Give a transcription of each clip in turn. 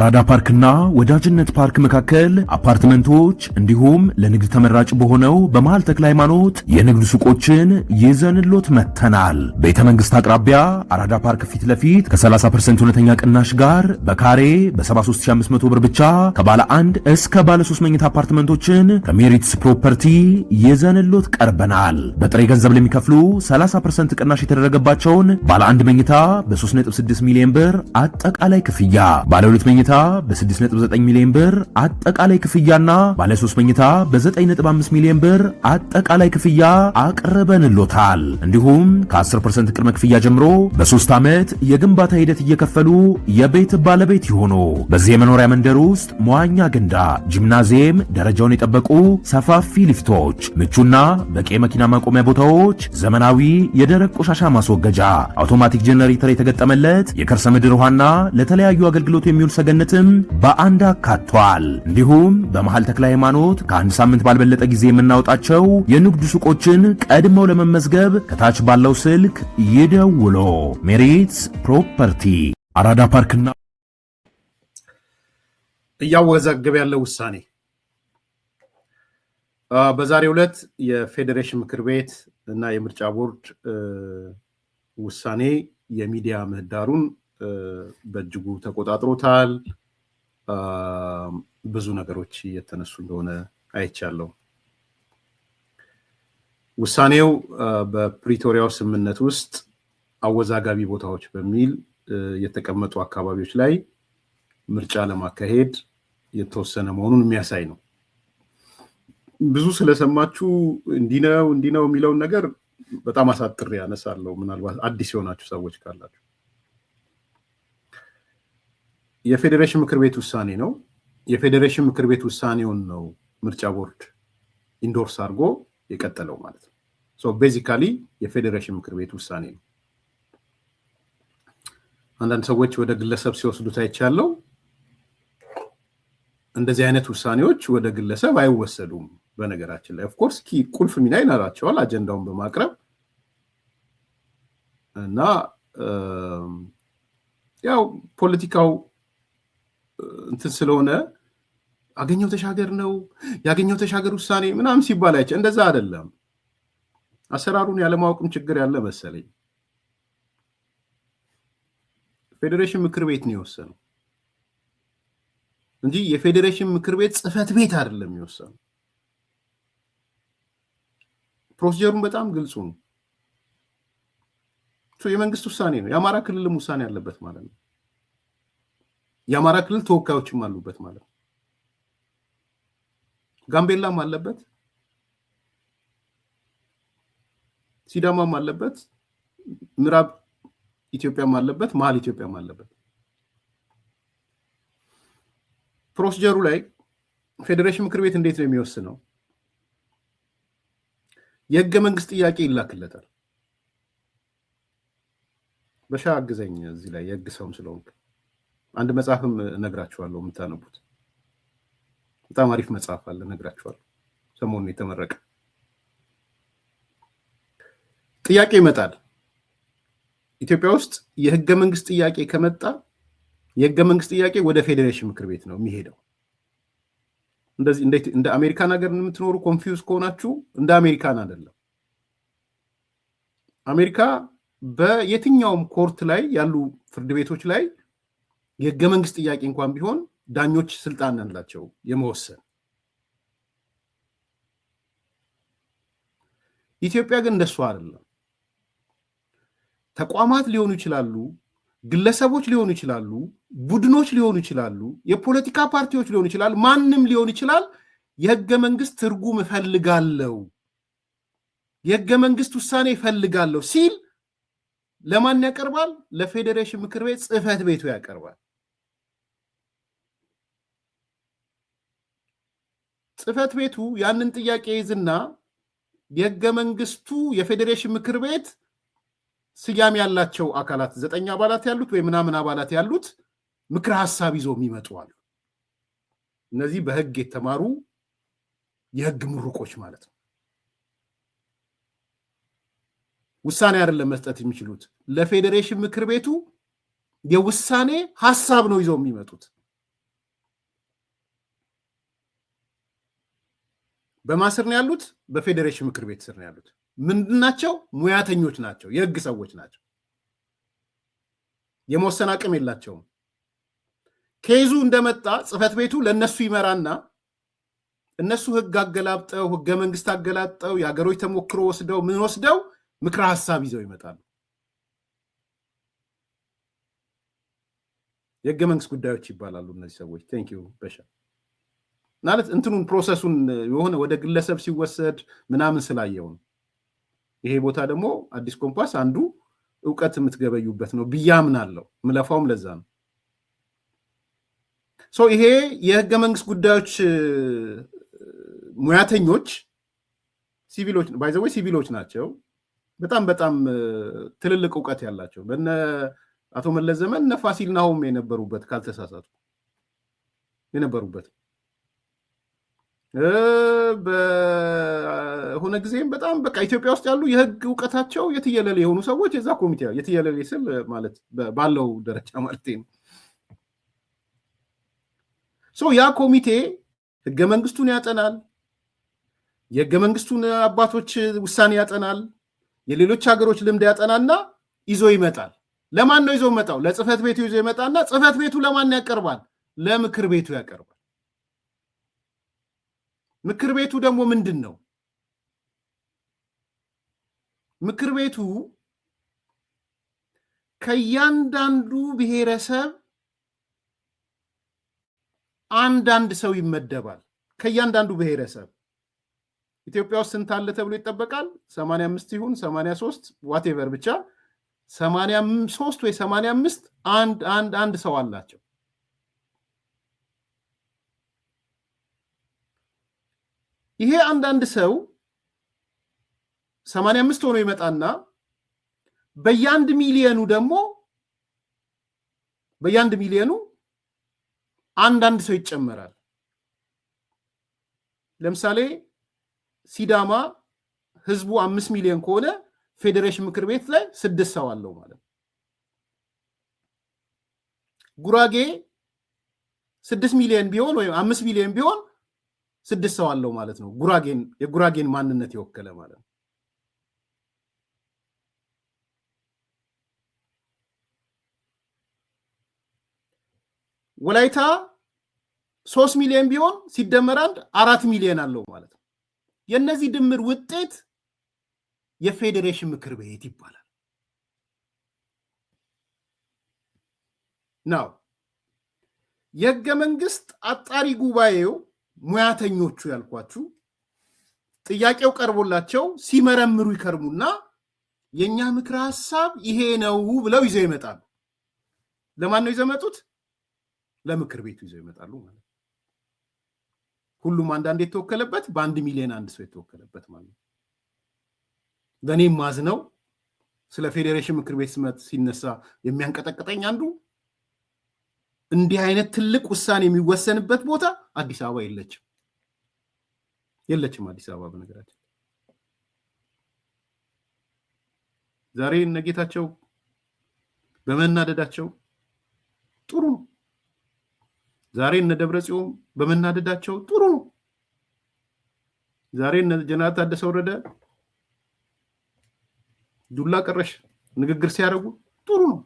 ራዳ ፓርክና ወዳጅነት ፓርክ መካከል አፓርትመንቶች እንዲሁም ለንግድ ተመራጭ በሆነው በመሃል ተክለ ሃይማኖት የንግድ ሱቆችን ይዘንሎት መተናል። ቤተ መንግስት አቅራቢያ አራዳ ፓርክ ፊት ለፊት ከ30% እውነተኛ ቅናሽ ጋር በካሬ በ73500 ብር ብቻ ከባለ 1 እስከ ባለ 3 መኝታ አፓርትመንቶችን ከሜሪትስ ፕሮፐርቲ ይዘንሎት ቀርበናል። በጥሬ ገንዘብ ለሚከፍሉ 30% ቅናሽ የተደረገባቸውን ባለ 1 መኝታ በ3.6 ሚሊዮን ብር አጠቃላይ ክፍያ፣ ባለ 2 መኝታ በ6.9 ሚሊዮን ብር አጠቃላይ ክፍያና ባለ 3 መኝታ በ9.5 ሚሊዮን ብር አጠቃላይ ክፍያ አቅርበንሎታል። እንዲሁም ከ10% ቅድመ ክፍያ ጀምሮ በ3 ዓመት የግንባታ ሂደት እየከፈሉ የቤት ባለቤት ይሆኑ። በዚህ የመኖሪያ መንደር ውስጥ መዋኛ ገንዳ፣ ጂምናዚየም፣ ደረጃውን የጠበቁ ሰፋፊ ሊፍቶች፣ ምቹና በቂ መኪና ማቆሚያ ቦታዎች፣ ዘመናዊ የደረቅ ቆሻሻ ማስወገጃ፣ አውቶማቲክ ጄኔሬተር የተገጠመለት የከርሰ ምድር ውሃና ለተለያዩ አገልግሎት የሚውል ሰገነትም በአንድ አካቷል። እንዲሁም በመሃል ተክለ ሃይማኖት ከአንድ ሳምንት ባልበለጠ ጊዜ የምናወጣቸው የንግድ ሱቆችን ቀድመው ለመመዝገብ ከታች ባለው ስልክ ይደውሎ። ሜሪትስ ፕሮፐርቲ አራዳ ፓርክና እያወዛገበ ያለው ውሳኔ በዛሬው ዕለት የፌዴሬሽን ምክር ቤት እና የምርጫ ቦርድ ውሳኔ የሚዲያ ምህዳሩን በእጅጉ ተቆጣጥሮታል። ብዙ ነገሮች እየተነሱ እንደሆነ አይቻለሁ። ውሳኔው በፕሪቶሪያው ስምምነት ውስጥ አወዛጋቢ ቦታዎች በሚል የተቀመጡ አካባቢዎች ላይ ምርጫ ለማካሄድ የተወሰነ መሆኑን የሚያሳይ ነው። ብዙ ስለሰማችሁ እንዲህ ነው የሚለውን ነገር በጣም አሳጥሬ ያነሳለሁ። ምናልባት አዲስ የሆናችሁ ሰዎች ካላችሁ የፌዴሬሽን ምክር ቤት ውሳኔ ነው። የፌዴሬሽን ምክር ቤት ውሳኔውን ነው ምርጫ ቦርድ ኢንዶርስ አድርጎ የቀጠለው ማለት ነው። ሶ ቤዚካሊ የፌዴሬሽን ምክር ቤት ውሳኔ ነው። አንዳንድ ሰዎች ወደ ግለሰብ ሲወስዱት አይቻለው። እንደዚህ አይነት ውሳኔዎች ወደ ግለሰብ አይወሰዱም። በነገራችን ላይ ኦፍኮርስ ቁልፍ ሚና ይኖራቸዋል አጀንዳውን በማቅረብ እና ያው ፖለቲካው እንትን ስለሆነ አገኘው ተሻገር ነው ያገኘው ተሻገር ውሳኔ ምናምን ሲባል አይቼ እንደዛ አይደለም። አሰራሩን ያለማወቅም ችግር ያለ መሰለኝ። ፌዴሬሽን ምክር ቤት ነው የወሰነው እንጂ የፌዴሬሽን ምክር ቤት ጽህፈት ቤት አይደለም የወሰነው። ፕሮሲጀሩን በጣም ግልጹ ነው። የመንግስት ውሳኔ ነው። የአማራ ክልልም ውሳኔ ያለበት ማለት ነው። የአማራ ክልል ተወካዮችም አሉበት ማለት ነው። ጋምቤላም አለበት፣ ሲዳማም አለበት፣ ምዕራብ ኢትዮጵያም አለበት፣ መሀል ኢትዮጵያም አለበት። ፕሮሲጀሩ ላይ ፌዴሬሽን ምክር ቤት እንዴት ነው የሚወስነው? የህገ መንግስት ጥያቄ ይላክለታል። በሻ አግዘኝ እዚህ ላይ የህግ ሰውም ስለሆንክ አንድ መጽሐፍም እነግራችኋለሁ የምታነቡት በጣም አሪፍ መጽሐፍ አለ፣ እነግራችኋለሁ። ሰሞኑን የተመረቀ ጥያቄ ይመጣል። ኢትዮጵያ ውስጥ የህገ መንግስት ጥያቄ ከመጣ የህገ መንግስት ጥያቄ ወደ ፌዴሬሽን ምክር ቤት ነው የሚሄደው። እንደዚህ እንደ አሜሪካን ሀገር የምትኖሩ ኮንፊውዝ ከሆናችሁ እንደ አሜሪካን አይደለም። አሜሪካ በየትኛውም ኮርት ላይ ያሉ ፍርድ ቤቶች ላይ የህገ መንግስት ጥያቄ እንኳን ቢሆን ዳኞች ስልጣን አላቸው የመወሰን። ኢትዮጵያ ግን እንደሱ አይደለም። ተቋማት ሊሆኑ ይችላሉ፣ ግለሰቦች ሊሆኑ ይችላሉ፣ ቡድኖች ሊሆኑ ይችላሉ፣ የፖለቲካ ፓርቲዎች ሊሆኑ ይችላሉ፣ ማንም ሊሆን ይችላል። የህገ መንግስት ትርጉም እፈልጋለሁ፣ የህገ መንግስት ውሳኔ እፈልጋለሁ ሲል ለማን ያቀርባል? ለፌዴሬሽን ምክር ቤት ጽህፈት ቤቱ ያቀርባል። ጽህፈት ቤቱ ያንን ጥያቄ ይዝና የህገ መንግስቱ የፌዴሬሽን ምክር ቤት ስያሜ ያላቸው አካላት 9 አባላት ያሉት ወይ ምናምን አባላት ያሉት ምክር ሐሳብ ይዞ የሚመጡ አሉ። እነዚህ በህግ የተማሩ የህግ ምሩቆች ማለት ነው። ውሳኔ አይደለም መስጠት የሚችሉት፣ ለፌዴሬሽን ምክር ቤቱ የውሳኔ ሐሳብ ነው ይዘው የሚመጡት። በማስር ነው ያሉት፣ በፌዴሬሽን ምክር ቤት ስር ነው ያሉት። ምንድናቸው? ሙያተኞች ናቸው፣ የህግ ሰዎች ናቸው። የመወሰን አቅም የላቸውም። ኬዙ እንደመጣ ጽህፈት ቤቱ ለነሱ ይመራና እነሱ ህግ አገላብጠው ህገ መንግስት አገላብጠው የሀገሮች ተሞክሮ ወስደው ምን ወስደው ምክረ ሐሳብ ይዘው ይመጣሉ። የህገ መንግስት ጉዳዮች ይባላሉ እነዚህ ሰዎች። ቴንክ ዩ በሻ ማለት እንትኑን ፕሮሰሱን የሆነ ወደ ግለሰብ ሲወሰድ ምናምን ስላየው ነው። ይሄ ቦታ ደግሞ አዲስ ኮምፓስ አንዱ ዕውቀት የምትገበዩበት ነው ብያምናለሁ። ምለፋውም ለዛ ነው። ይሄ የህገ መንግስት ጉዳዮች ሙያተኞች ሲቪሎች ባይዘው ሲቪሎች ናቸው። በጣም በጣም ትልልቅ ዕውቀት ያላቸው በነ አቶ መለስ ዘመን እነ ፋሲል ናሆም የነበሩበት ካልተሳሳቱ የነበሩበት በሆነ ጊዜም በጣም በቃ ኢትዮጵያ ውስጥ ያሉ የህግ ዕውቀታቸው የትየለሌ የሆኑ ሰዎች የዛ ኮሚቴ የትየለሌ ስል ማለት ባለው ደረጃ ማለት ነው። ያ ኮሚቴ ህገ መንግስቱን ያጠናል፣ የህገ መንግስቱን አባቶች ውሳኔ ያጠናል፣ የሌሎች ሀገሮች ልምድ ያጠናና ይዞ ይመጣል። ለማን ነው ይዞ መጣው? ለጽህፈት ቤቱ ይዞ ይመጣና ጽህፈት ቤቱ ለማን ያቀርባል? ለምክር ቤቱ ያቀርባል። ምክር ቤቱ ደግሞ ምንድን ነው? ምክር ቤቱ ከእያንዳንዱ ብሔረሰብ አንዳንድ ሰው ይመደባል። ከእያንዳንዱ ብሔረሰብ ኢትዮጵያ ውስጥ ስንት አለ ተብሎ ይጠበቃል? 85 ይሁን 83 ዋቴቨር ብቻ 83 ወይ 85 አንድ ሰው አላቸው። ይሄ አንዳንድ ሰው 85 ሆኖ ይመጣና በየአንድ ሚሊዮኑ ደግሞ በየአንድ ሚሊዮኑ አንዳንድ ሰው ይጨመራል። ለምሳሌ ሲዳማ ህዝቡ 5 ሚሊዮን ከሆነ ፌዴሬሽን ምክር ቤት ላይ 6 ሰው አለው ማለት ነው። ጉራጌ 6 ሚሊዮን ቢሆን ወይ 5 ሚሊዮን ቢሆን 6 ሰው አለው ማለት ነው። የጉራጌን ማንነት የወከለ ማለት ነው። ወላይታ 3 ሚሊዮን ቢሆን ሲደመር 4 ሚሊዮን አለው ማለት ነው። የነዚህ ድምር ውጤት የፌዴሬሽን ምክር ቤት ይባላል። ናው የህገ መንግስት አጣሪ ጉባኤው ሙያተኞቹ ያልኳችሁ ጥያቄው ቀርቦላቸው ሲመረምሩ ይከርሙና የኛ ምክረ ሐሳብ ይሄ ነው ብለው ይዘው ይመጣሉ። ለማን ነው ይዘው መጡት? ለምክር ቤቱ ይዘው ይመጣሉ ማለት ነው። ሁሉም አንዳንድ የተወከለበት በ1 ሚሊዮን አንድ ሰው የተወከለበት ማለት ነው። ለኔም ማዝነው ስለ ፌዴሬሽን ምክር ቤት ስመት ሲነሳ የሚያንቀጠቅጠኝ አንዱ እንዲህ አይነት ትልቅ ውሳኔ የሚወሰንበት ቦታ አዲስ አበባ የለችም አዲስ አበባ። በነገራችን ዛሬ እነጌታቸው በመናደዳቸው ጥሩ ነው። ዛሬ እነ ደብረጽዮን በመናደዳቸው ጥሩ ነው። ዛሬ እነ ጀነራል ታደሰ ወረደ ዱላ ቀረሽ ንግግር ሲያደርጉ ጥሩ ነው።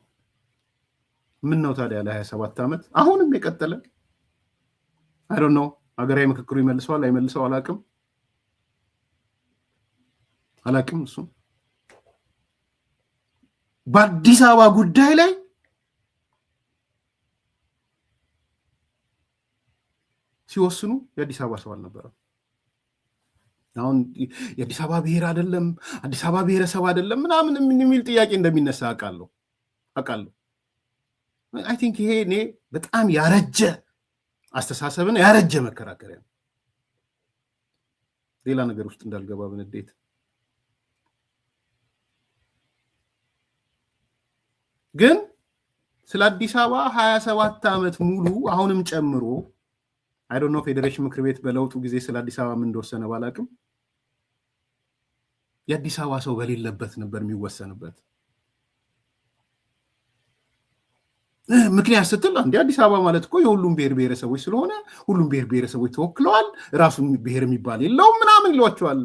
ምን ነው ታዲያ ለ27 ዓመት አሁንም የቀጠለ አይ ዶንት ኖ ሀገራዊ ምክክሩ ይመልሰዋል አይመልሰው አላቅም። እሱ በአዲስ አበባ ጉዳይ ላይ ሲወስኑ የአዲስ አበባ ሰው አልነበረም። አሁን የአዲስ አበባ ብሔር አይደለም አዲስ አበባ ብሔረሰብ አይደለም ምናምን የሚል ጥያቄ እንደሚነሳ አውቃለሁ። አይ ቲንክ ይሄ እኔ በጣም ያረጀ አስተሳሰብና ያረጀ መከራከሪያ ነው። ሌላ ነገር ውስጥ እንዳልገባ በንዴት ግን ስለ አዲስ አበባ 27 ዓመት ሙሉ አሁንም ጨምሮ አይ ዶንት ኖ ፌዴሬሽን ምክር ቤት በለውጡ ጊዜ ስለ አዲስ አበባ ምን እንደወሰነ ባላቅም የአዲስ አበባ ሰው በሌለበት ነበር የሚወሰንበት። ምክንያት ስትል እንደ አዲስ አበባ ማለት የሁሉም ብሔር ብሔረሰቦች ስለሆነ ሁሉም ብሔር ብሔረሰቦች ተወክለዋል፣ ራሱን ብሔር የሚባል የለውም ምናምን ምናምን ይሏቸዋል።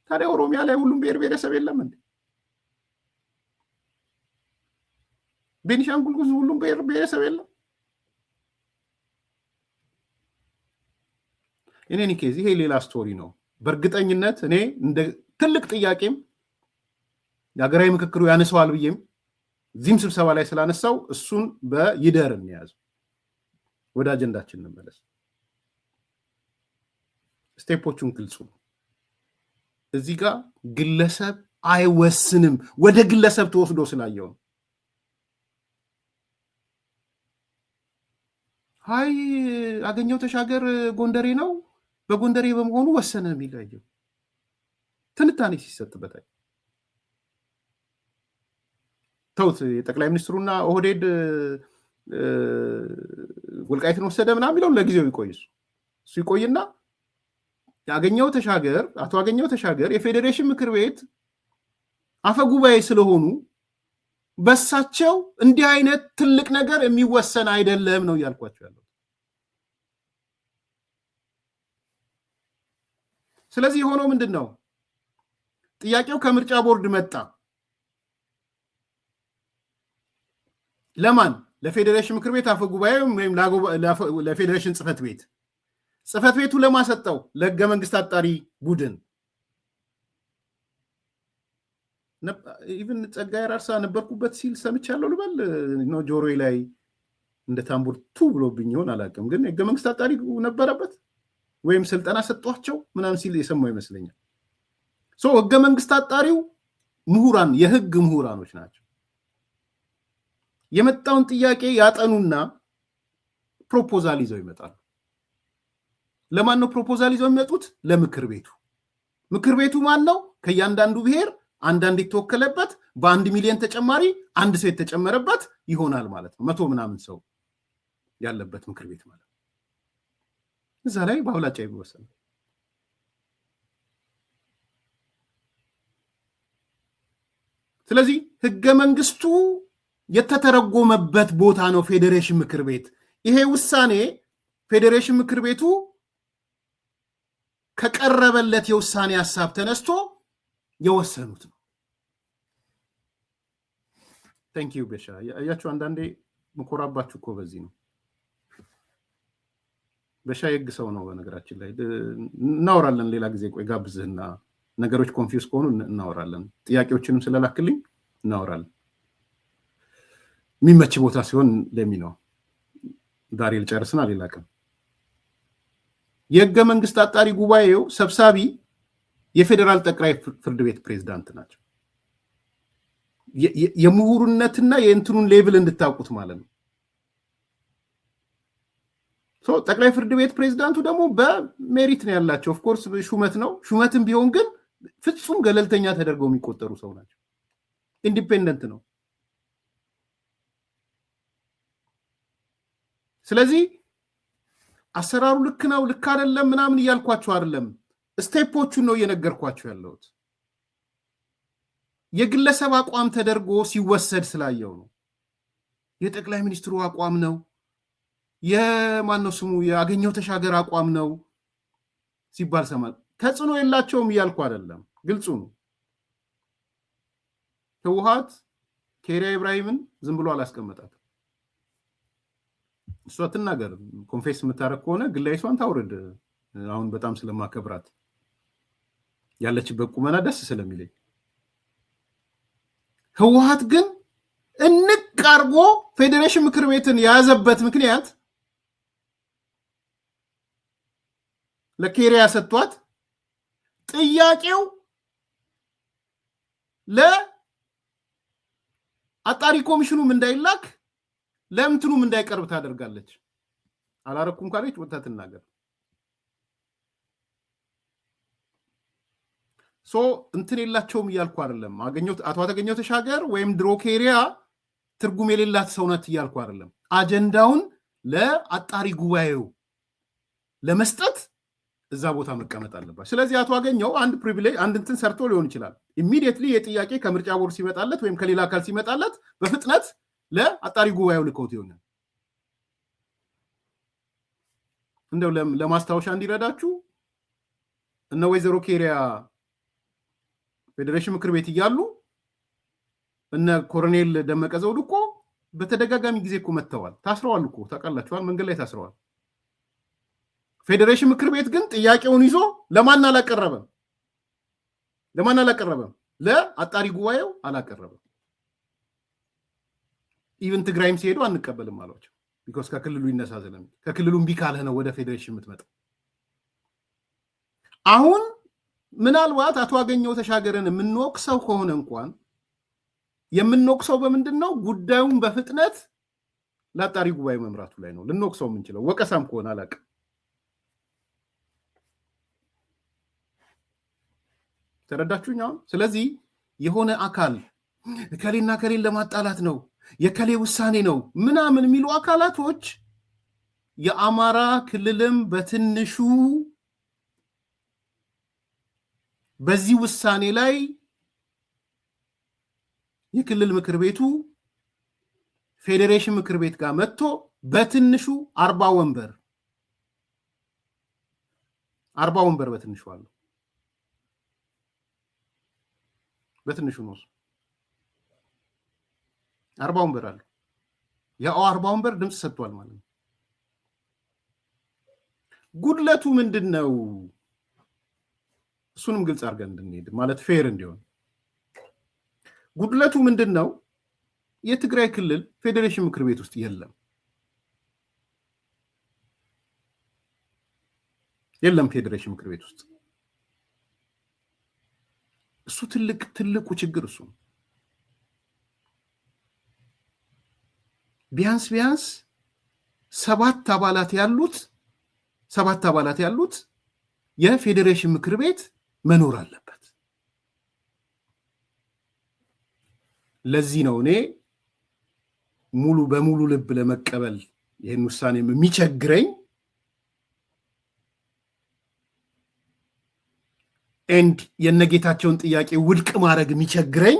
ታዲያ ኦሮሚያ ላይ ሁሉም ብሔር ብሔረሰብ የለም እንዴ? ቤኒሻንጉል ጉሙዝ ሁሉም ብሔር ብሔረሰብ የለም? እኔ ኬዝ ይሄ ሌላ ስቶሪ ነው። በእርግጠኝነት እኔ እንደ ትልቅ ጥያቄም የሀገራዊ ምክክሩ ያነሳዋል ብዬም እዚህም ስብሰባ ላይ ስላነሳው እሱን በይደር እንያዝ። ወደ አጀንዳችን እንመለስ። ስቴፖቹን ግልጹ ነው። እዚህ ጋር ግለሰብ አይወስንም፣ ወደ ግለሰብ ተወስዶ ስላየው ነው። አይ አገኘው ተሻገር ጎንደሬ ነው፣ በጎንደሬ በመሆኑ ወሰነ የሚለየው ትንታኔ ሲሰጥበታል። ተውት፣ የጠቅላይ ሚኒስትሩና ኦህዴድ ወልቃይትን ወሰደ ምናምን የሚለውን ለጊዜው ይቆይ። እሱ ይቆይና አቶ አገኘው ተሻገር የፌዴሬሽን ምክር ቤት አፈጉባኤ ስለሆኑ በሳቸው እንዲህ አይነት ትልቅ ነገር የሚወሰን አይደለም ነው እያልኳቸው ያለው። ስለዚህ የሆነው ምንድን ነው? ጥያቄው ከምርጫ ቦርድ መጣ። ለማን? ለፌዴሬሽን ምክር ቤት አፈጉባኤ ወይም ለፌዴሬሽን ጽህፈት ቤቱ ለማሰጠው ለህገ መንግስት አጣሪ ቡድን ኢቭን ጸጋዬ ራርሳ ነበርኩበት ሲል ሰምቻለሁ ልበል ነው ጆሮዬ ላይ እንደ ታምቡር ቱ ብሎብኝ ይሆን አላውቅም። ግን ህገ መንግስት አጣሪ ነበረበት ወይም ስልጠና ሰጧቸው ምናምን ሲል የሰማው ይመስለኛል። ህገ መንግስት አጣሪው ምሁራን፣ የህግ ምሁራኖች ናቸው። የመጣውን ጥያቄ ያጠኑና ፕሮፖዛል ይዘው ይመጣሉ። ለማን ነው ፕሮፖዛል ይዘው የሚመጡት? ለምክር ቤቱ። ምክር ቤቱ ማን ነው? ከእያንዳንዱ ብሔር አንዳንድ የተወከለበት በ1 ሚሊዮን ተጨማሪ አንድ ሰው የተጨመረበት ይሆናል ማለት ነው። 100 ምናምን ሰው ያለበት ምክር ቤት ማለት ነው። እዛ ላይ በአብላጫ ይወሰን። ስለዚህ ህገ መንግስቱ የተተረጎመበት ቦታ ነው ፌዴሬሽን ምክር ቤት። ይሄ ውሳኔ ፌዴሬሽን ምክር ቤቱ ከቀረበለት የውሳኔ ሐሳብ ተነስቶ የወሰኑት ነው። ታንክ ዩ በሻ። ያያችሁ አንዳንዴ መኮራባችሁ እኮ በዚህ ነው። በሻ የህግ ሰው ነው። በነገራችን ላይ እናወራለን ሌላ ጊዜ። ቆይ ጋብዝህና ነገሮች ኮንፊውዝ ከሆኑ እናወራለን። ጥያቄዎችንም ስለላክልኝ እናወራለን። የሚመች ቦታ ሲሆን ለሚ ነው። ዛሬ ልጨርስና ሌላ ቀን። የህገ መንግስት አጣሪ ጉባኤው ሰብሳቢ የፌዴራል ጠቅላይ ፍርድ ቤት ፕሬዝዳንት ናቸው። የምሁርነትና የእንትኑን ሌቭል እንድታውቁት ማለት ነው። ጠቅላይ ፍርድ ቤት ፕሬዝዳንቱ ደግሞ በሜሪት ነው ያላቸው። ኦፍኮርስ ሹመት ነው። ሹመትም ቢሆን ግን ፍጹም ገለልተኛ ተደርገው የሚቆጠሩ ሰው ናቸው። ኢንዲፔንደንት ነው። ስለዚህ አሰራሩ ልክ ነው ልክ አይደለም ምናምን እያልኳቸው አይደለም። ስቴፖቹን ነው እየነገርኳቸው ያለሁት። የግለሰብ አቋም ተደርጎ ሲወሰድ ስላየው ነው። የጠቅላይ ሚኒስትሩ አቋም ነው፣ የማነው ስሙ ያገኘው ተሻገር አቋም ነው ሲባል ሰማል። ተጽዕኖ የላቸውም እያልኩ አይደለም። ግልጹ ነው። ህወሓት ኬሪያ ኢብራሂምን ዝም ብሎ አላስቀመጣት። እሷ ትናገር፣ ኮንፌስ የምታረግ ከሆነ ግላይሷን ታውርድ። አሁን በጣም ስለማከብራት ያለችበት ቁመና ደስ ስለሚለኝ። ህወሓት ግን እንቅ አርጎ ፌዴሬሽን ምክር ቤትን የያዘበት ምክንያት ለኬሪያ ሰጥቷት ጥያቄው ለአጣሪ ኮሚሽኑም እንዳይላክ ለምትኑም እንዳይቀርብ ታደርጋለች። አላረኩም ካለች ወጣ ትናገር። እንትን የላቸውም እያልኩ አይደለም። አቶ አገኘው ተሻገር ወይም ድሮ ኬሪያ ትርጉም የሌላት ሰው ናት እያልኩ አይደለም። አጀንዳውን ለአጣሪ ጉባኤው ለመስጠት እዛ ቦታ መቀመጥ አለባት። ስለዚህ አቶ አገኘው አንድ ፕሪቪሌጅ አንድ እንትን ሰርቶ ሊሆን ይችላል። ኢሚዲየትሊ የጥያቄ ከምርጫ ቦርድ ሲመጣለት ወይም ከሌላ አካል ሲመጣለት በፍጥነት ለአጣሪ ጉባኤው ልከውት ይሆናል። እንደው ለማስታወሻ እንዲረዳችሁ እነ ወይዘሮ ኬሪያ ፌዴሬሽን ምክር ቤት እያሉ እነ ኮሎኔል ደመቀ ዘውዱ እኮ በተደጋጋሚ ጊዜ እኮ መጥተዋል። ታስረዋል እኮ ታውቃላችኋል። መንገድ ላይ ታስረዋል። ፌዴሬሽን ምክር ቤት ግን ጥያቄውን ይዞ ለማን አላቀረበም? ለአጣሪ ጉባኤው አላቀረበም። ኢቭን ትግራይም ሲሄዱ አንቀበልም አሏቸው። ቢኮዝ ከክልሉ ይነሳ ስለሚ ከክልሉ እምቢ ካለህ ነው ወደ ፌዴሬሽን የምትመጣው። አሁን ምናልባት አቶ አገኘሁ ተሻገርን የምንወቅሰው ከሆነ እንኳን የምንወቅሰው በምንድን ነው? ጉዳዩን በፍጥነት ለአጣሪ ጉባኤ መምራቱ ላይ ነው ልንወቅሰው የምንችለው። ወቀሳም ከሆነ አላውቅም። ተረዳችሁኝ? አሁን ስለዚህ የሆነ አካል ከሌና ከሌን ለማጣላት ነው የከሌ ውሳኔ ነው ምናምን የሚሉ አካላቶች የአማራ ክልልም በትንሹ በዚህ ውሳኔ ላይ የክልል ምክር ቤቱ ፌዴሬሽን ምክር ቤት ጋር መጥቶ በትንሹ 40 ወንበር በትንሹ አለው። በትንሹ ነው 40 ወንበር አለው። ያው 40 ወንበር ድምፅ ሰጥቷል ማለት ነው። ጉድለቱ ምንድነው? እሱንም ግልጽ አድርገን እንድንሄድ ማለት ፌር እንዲሆን ጉድለቱ ምንድነው? የትግራይ ክልል ፌዴሬሽን ምክር ቤት ውስጥ የለም ፌዴሬሽን ምክር ቤት ውስጥ። እሱ ትልቁ ችግር እሱ ነው። ቢያንስ 7 አባላት ያሉት የፌዴሬሽን ምክር ቤት መኖር አለበት። ለዚህ ነው እኔ ሙሉ በሙሉ ልብ ለመቀበል ይህን ውሳኔ የሚቸግረኝ ኤንድ የነጌታቸውን ጥያቄ ውድቅ ማድረግ የሚቸግረኝ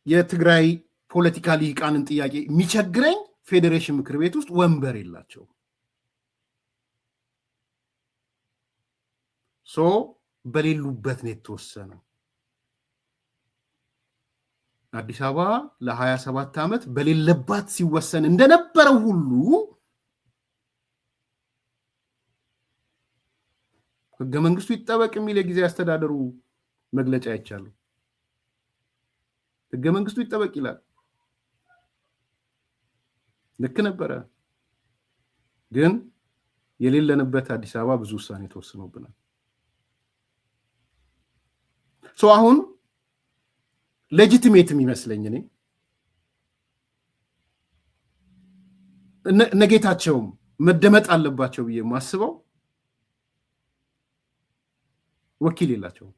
የትግራይ ፖለቲካ ሊቃንን ጥያቄ የሚቸግረኝ ፌዴሬሽን ምክር ቤት ውስጥ ወንበር የላቸው። በሌሉበት ነው የተወሰነው። አዲስ አበባ ለ27 ዓመት በሌለባት ሲወሰን እንደነበረው ሁሉ ህገ መንግስቱ ይጠበቅ የሚል የጊዜ አስተዳደሩ መግለጫ አይቻለሁ። ህገ መንግስቱ ይጠበቅ ይላል። ልክ ነበረ። ግን የሌለንበት አዲስ አበባ ብዙ ውሳኔ ተወስኖብናል። አሁን ሌጂቲሜት የሚመስለኝ እኔ ነጌታቸውም መደመጥ አለባቸው ብዬ የማስበው ወኪል የላቸውም።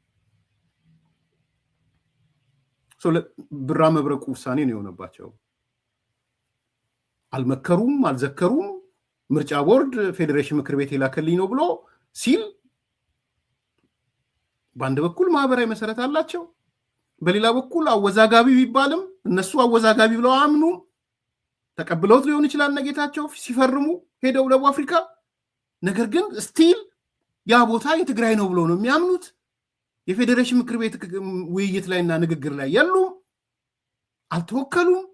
ብራ መብረቁ ውሳኔ ነው የሆነባቸው። አልመከሩም፣ አልዘከሩም። ምርጫ ቦርድ ፌዴሬሽን ምክር ቤት የላከልኝ ነው ብሎ ሲል በአንድ በኩል ማህበራዊ መሰረት አላቸው፣ በሌላ በኩል አወዛጋቢ ቢባልም እነሱ አወዛጋቢ ብለው አምኑ ተቀብለውት ሊሆን ይችላል ነጌታቸው ሲፈርሙ ሄደው ደቡብ አፍሪካ። ነገር ግን ስቲል ያ ቦታ የትግራይ ነው ብለው ነው የሚያምኑት። የፌዴሬሽን ምክር ቤት ውይይት ላይና ንግግር ላይ የሉም፣ አልተወከሉም።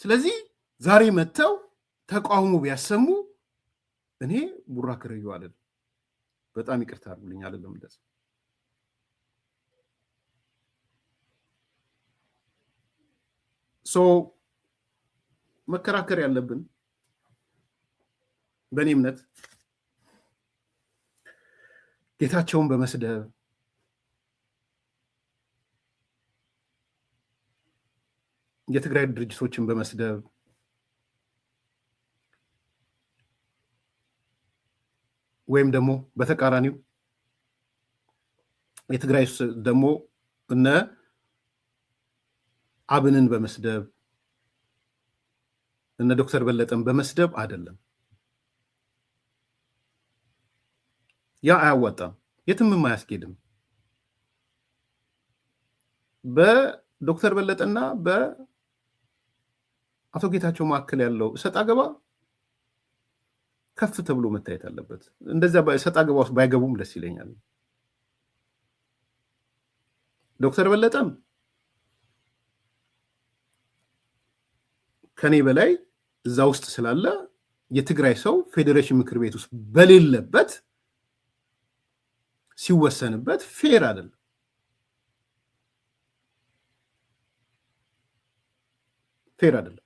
ስለዚህ ዛሬ መጥተው ተቃውሞ ቢያሰሙ እኔ ቡራ ክረዩ አይደለም፣ በጣም ይቅርታ አድርጉልኝ አይደለም። እንደዚህ መከራከር ያለብን በእኔ እምነት ጌታቸውን በመስደብ የትግራይ ድርጅቶችን በመስደብ ወይም ደግሞ በተቃራኒው የትግራይ ደግሞ እነ አብንን በመስደብ እነ ዶክተር በለጠን በመስደብ አይደለም። ያ አያዋጣም፣ የትም አያስኬድም። በዶክተር በለጠና በአቶ አቶ ጌታቸው መካከል ያለው ሰጣ ገባ ከፍ ተብሎ መታየት አለበት። እንደዛ ሰጣ ገባ ውስጥ ባይገቡም ደስ ይለኛል። ዶክተር በለጠም ከኔ በላይ እዛ ውስጥ ስላለ የትግራይ ሰው ፌዴሬሽን ምክር ቤት ውስጥ በሌለበት ሲወሰንበት ፌር አይደለም። ፌር አይደለም።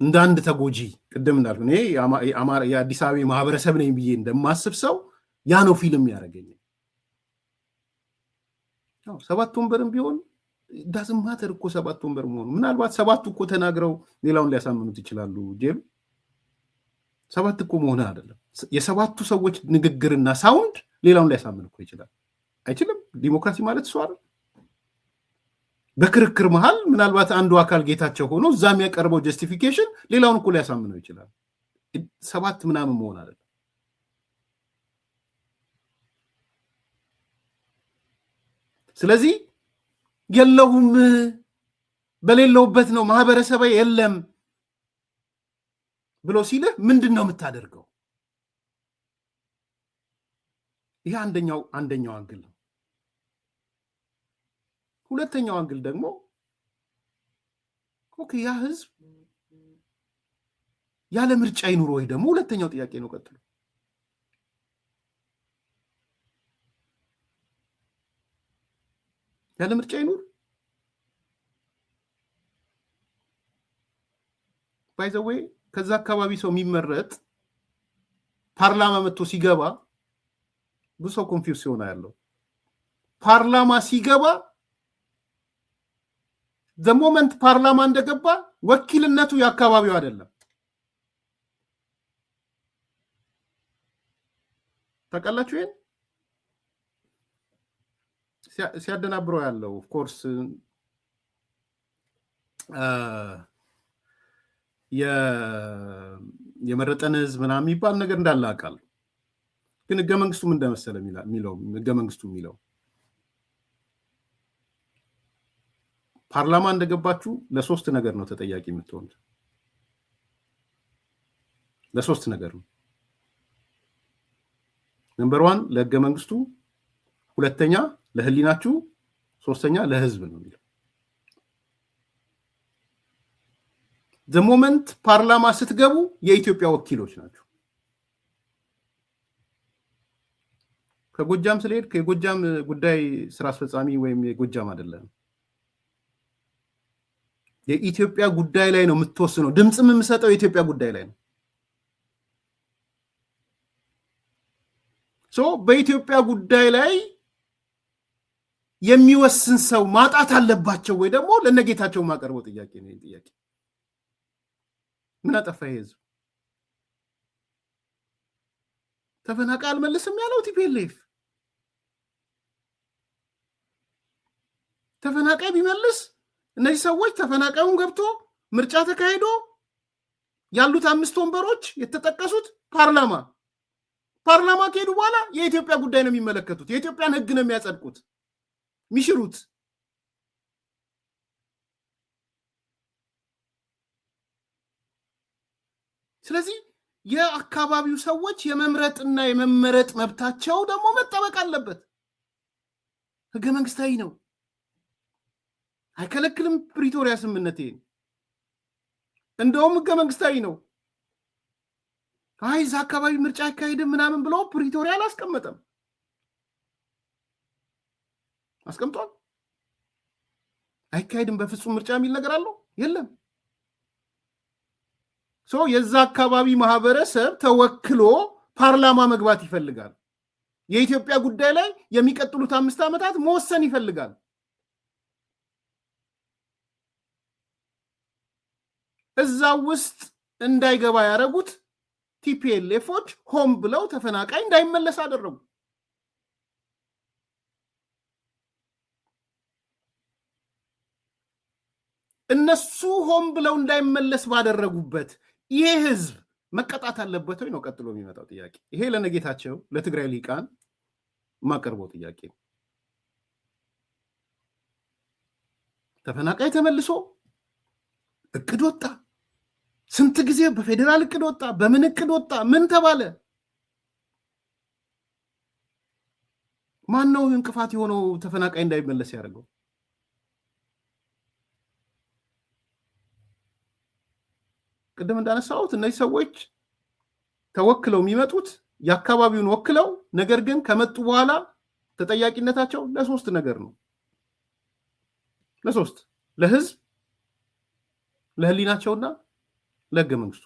እንደ አንድ ተጎጂ ቅድም እንዳልኩ እኔ የአዲስ አበባ ማህበረሰብ ነኝ ብዬ እንደማስብ ሰው ያ ነው ፊልም ያደረገኝ። ሰባት ወንበርም ቢሆን ዳዝም ማተር እኮ ሰባት ወንበር መሆኑ ምናልባት ሰባቱ እኮ ተናግረው ሌላውን ሊያሳምኑት ይችላሉ። ጄም ሰባት እኮ መሆን አይደለም። የሰባቱ ሰዎች ንግግርና ሳውንድ ሌላውን ሊያሳምን እኮ ይችላል። አይችልም? ዲሞክራሲ ማለት እሱ አይደል? በክርክር መሃል ምናልባት አንዱ አካል ጌታቸው ሆኖ እዛ የሚያቀርበው ጀስቲፊኬሽን ሌላውን እኮ ሊያሳምነው ይችላል። ሰባት ምናምን መሆን አይደለም። ስለዚህ የለውም በሌለውበት ነው ማህበረሰብ የለም ብሎ ሲልህ ምንድን ነው የምታደርገው? ይሄ አንደኛው አንግል ነው። ሁለተኛው አንግል ደግሞ ኦኬ ያ ህዝብ ያለ ምርጫ ይኑር ወይ ደግሞ ሁለተኛው ጥያቄ ነው። ቀጥሎ ያለ ምርጫ ይኑር ባይ ዘ ዌይ ከዛ አካባቢ ሰው የሚመረጥ ፓርላማ መጥቶ ሲገባ ብዙ ሰው ኮንፊውዝ ሲሆን ያለው ፓርላማ ሲገባ the moment ፓርላማ እንደገባ ወኪልነቱ የአካባቢው አይደለም። ታውቃላችሁ ይሄን ሲያደናብረው ያለው ኦፍ ኮርስ የመረጠን ህዝብ ምናምን የሚባል ነገር እንዳለ አውቃለሁ። ግን ህገ መንግስቱ ምን እንደመሰለ የሚለው ህገ መንግስቱ የሚለው ፓርላማ እንደገባችሁ ለሶስት ነገር ነው ተጠያቂ የምትሆኑት። ለሶስት ነገር ነው። ነምበር 1 ለህገ መንግስቱ፣ ሁለተኛ ለህሊናችሁ፣ ሶስተኛ ለህዝብ ነው የሚለው። the moment ፓርላማ ስትገቡ የኢትዮጵያ ወኪሎች ናቸው። ከጎጃም ስለሄድ ከጎጃም ጉዳይ ስራ አስፈጻሚ ወይም የጎጃም አይደለም። የኢትዮጵያ ጉዳይ ላይ ነው የምትወስነው። ድምጽም የምሰጠው የኢትዮጵያ ጉዳይ ላይ ነው። በኢትዮጵያ ጉዳይ ላይ የሚወስን ሰው ማጣት አለባቸው ወይ ደግሞ ለነጌታቸው ማቀርበው ጥያቄ ነው። ጥያቄ ምን አጠፋ ህዝብ? ተፈናቃይ አልመልስም ያለው ቲፒኤልኤፍ ተፈናቃይ ቢመልስ እነዚህ ሰዎች ተፈናቃዩን ገብቶ ምርጫ ተካሂዶ ያሉት 5 ወንበሮች የተጠቀሱት ፓርላማ ከሄዱ በኋላ የኢትዮጵያ ጉዳይ ነው የሚመለከቱት። የኢትዮጵያን ህግ ነው የሚያጸድቁት ሚሽሩት። ስለዚህ የአካባቢው ሰዎች የመምረጥና የመመረጥ መብታቸው ደግሞ መጠበቅ አለበት። ህገ መንግስታዊ ነው፣ አይከለክልም። ፕሪቶሪያ ስምምነት እንደውም ህገ መንግስታዊ ነው። እዛ አካባቢ ምርጫ አይካሄድም ምናምን ብሎ ፕሪቶሪያ አላስቀመጠም። አስቀምጧል? አይካሄድም በፍጹም ምርጫ የሚል ነገር አለው? የለም። የዛ አካባቢ ማህበረሰብ ተወክሎ ፓርላማ መግባት ይፈልጋል። የኢትዮጵያ ጉዳይ ላይ የሚቀጥሉት 5 ዓመታት መወሰን ይፈልጋል። እዛ ውስጥ እንዳይገባ ያደረጉት ቲፒኤልኤፎች ሆም ብለው ተፈናቃይ እንዳይመለስ አደረጉ። እነሱ ሆም ብለው እንዳይመለስ ባደረጉበት ይሄ ህዝብ መቀጣት አለበት ወይ ነው ቀጥሎ የሚመጣው ጥያቄ። ይሄ ለነጌታቸው ለትግራይ ሊቃን ማቀርበው ጥያቄ። ተፈናቃይ ተመልሶ እቅድ ወጣ። ስንት ጊዜ በፌዴራል እቅድ ወጣ፣ በምን እቅድ ወጣ፣ ምን ተባለ? ማን ነው እንቅፋት የሆነው ተፈናቃይ እንዳይመለስ ያደርገው? ቅድም እንዳነሳሁት እነዚህ ሰዎች ተወክለው የሚመጡት የአካባቢውን ወክለው፣ ነገር ግን ከመጡ በኋላ ተጠያቂነታቸው ለሶስት ነገር ነው። ለሶስት፣ ለህዝብ፣ ለህሊናቸውና ለህገ መንግስቱ።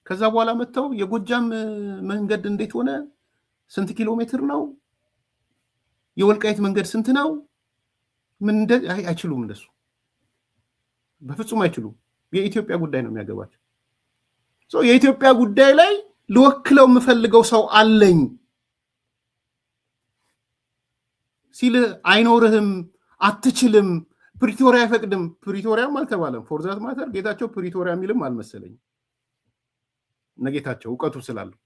ከዛ በኋላ መጥተው የጎጃም መንገድ እንዴት ሆነ? ስንት ኪሎ ሜትር ነው? የወልቃይት መንገድ ስንት ነው? ምን አይችሉም። እንደሱ በፍጹም አይችሉም። የኢትዮጵያ ጉዳይ ነው የሚያገባቸው። የኢትዮጵያ ጉዳይ ላይ ልወክለው የምፈልገው ሰው አለኝ ሲል አይኖርህም፣ አትችልም፣ ፕሪቶሪያ አይፈቅድም። ፕሪቶሪያም አልተባለም። ፎርዛት ማተር ጌታቸው ፕሪቶሪያ የሚልም አልመሰለኝም። ነጌታቸው እውቀቱ ስላለው።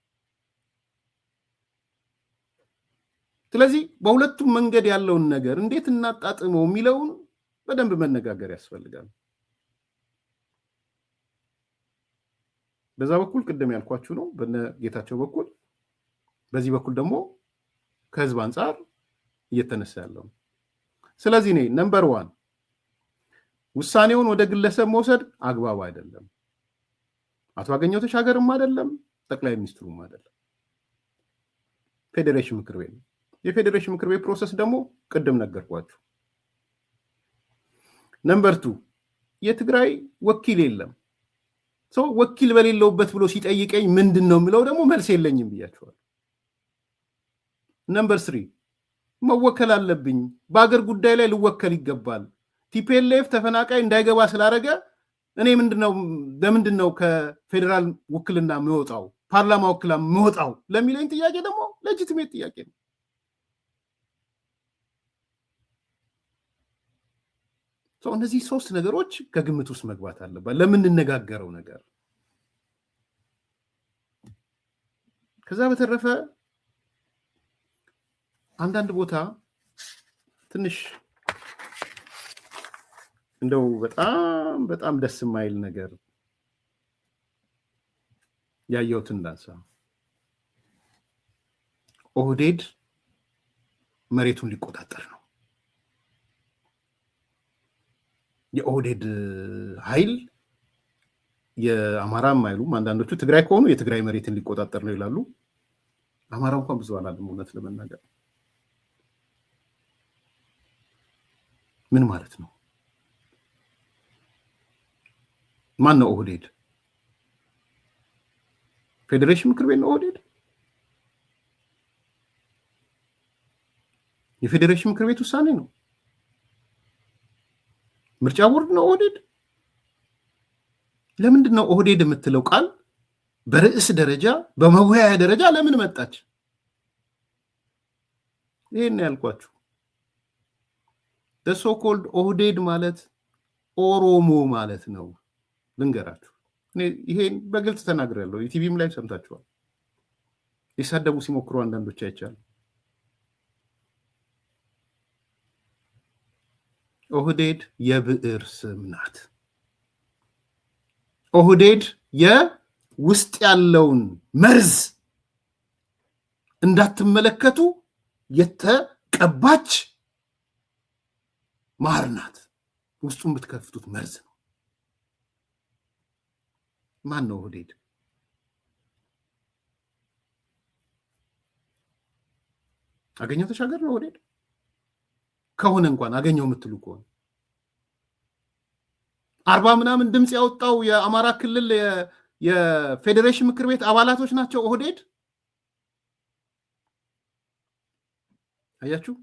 ስለዚህ በሁለቱም መንገድ ያለውን ነገር እንዴት እናጣጥመው የሚለውን በደንብ መነጋገር ያስፈልጋል። በዛ በኩል ቅድም ያልኳችሁ ነው በነጌታቸው በኩል፣ በዚህ በኩል ደግሞ ከህዝብ አንጻር እየተነሳ ያለው። ስለዚህ እኔ ነምበር 1 ውሳኔውን ወደ ግለሰብ መውሰድ አግባብ አይደለም። አቶ አገኘሁ ተሻገርም አይደለም፣ ጠቅላይ ሚኒስትሩም አይደለም። ፌዴሬሽን ምክር ቤት ነው። የፌዴሬሽን ምክር ቤት ፕሮሰስ ደግሞ ቅድም ነገርኳችሁ። ነምበር 2 የትግራይ ወኪል የለም። ሰው ወኪል በሌለውበት ብሎ ሲጠይቀኝ ምንድን ነው የሚለው ደግሞ መልስ የለኝም ብያቸዋል። ነምበር 3 መወከል አለብኝ፣ በአገር ጉዳይ ላይ ልወከል ይገባል። ቲፒኤልኤፍ ተፈናቃይ እንዳይገባ ስላደረገ እኔ ለምንድን ነው ከፌዴራል ውክልና የሚወጣው ፓርላማ ውክልና የሚወጣው ለሚለኝ ጥያቄ ደግሞ ሌጂቲሜት ጥያቄ ነው። እነዚህ 3 ነገሮች ከግምት ውስጥ መግባት አለበት ለምንነጋገረው ነገር። ከዛ በተረፈ አንዳንድ ቦታ ትንሽ እንደው በጣም ደስ የማይል ነገር ያየሁት እንዳንሳ፣ ኦህዴድ መሬቱን ሊቆጣጠር ነው። የኦህዴድ ኃይል የአማራም አይሉም አንዳንዶቹ፣ ትግራይ ከሆኑ የትግራይ መሬትን ሊቆጣጠር ነው ይላሉ። አማራ እንኳን ብዙ አላለም እውነት ለመናገር። ምን ማለት ነው? ማን ነው ኦህዴድ? ፌዴሬሽን ምክር ቤት ነው ኦህዴድ? የፌዴሬሽን ምክር ቤት ውሳኔ ነው? ምርጫ ቦርድ ነው ኦህዴድ? ለምንድን ነው ኦህዴድ የምትለው ቃል በርዕስ ደረጃ በመወያያ ደረጃ ለምን መጣች? ይሄን ያልኳችሁ the so called ኦህዴድ ማለት ኦሮሞ ማለት ነው። ልንገራችሁ፣ ይሄን በግልጽ ተናግሬያለሁ። የቲቪም ላይ ሰምታችኋል። ሊሳደቡ ሲሞክሩ አንዳንዶች አይቻሉ። ኦህዴድ የብዕር ስም ናት። ኦህዴድ የውስጥ ያለውን መርዝ እንዳትመለከቱ የተቀባች ማር ናት። ውስጡን ብትከፍቱት መርዝ ነው። ማን ነው ኦህዴድ? አገኘሁ ተሻገር ነው ኦህዴድ ከሆነ እንኳን አገኘው የምትሉ ከሆነ 40 ምናምን ድምፅ ያወጣው የአማራ ክልል የፌዴሬሽን ምክር ቤት አባላቶች ናቸው ኦህዴድ። አያችሁ፣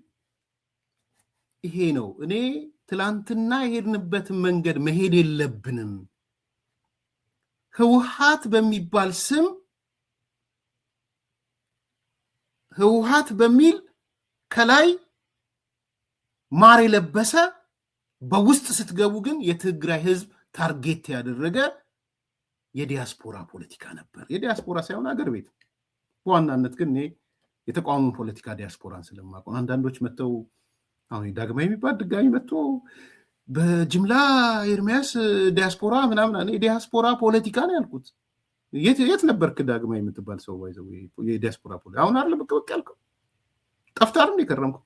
ይሄ ነው። እኔ ትላንትና የሄድንበትን መንገድ መሄድ የለብንም። ህወሓት በሚባል ስም ህወሓት በሚል ከላይ ማር የለበሰ በውስጥ ስትገቡ ግን የትግራይ ህዝብ ታርጌት ያደረገ የዲያስፖራ ፖለቲካ ነበር። የዲያስፖራ ሳይሆን አገር ቤት በዋናነት ግን እኔ የተቃውሞ ፖለቲካ ዲያስፖራን ስለማውቀው አንዳንዶች መጥተው አሁን ዳግማዊ የሚባል ድጋሚ መጥቶ በጅምላ ኤርሚያስ ዲያስፖራ ምናምን እኔ ዲያስፖራ ፖለቲካ ነው ያልኩት። የት ነበርክ ዳግማዊ የምትባል ሰው ባይዘው የዲያስፖራ ፖለቲካ አሁን አይደል ብቅ ብቅ ያልከው? ጠፍተህ አይደል የከረምከው?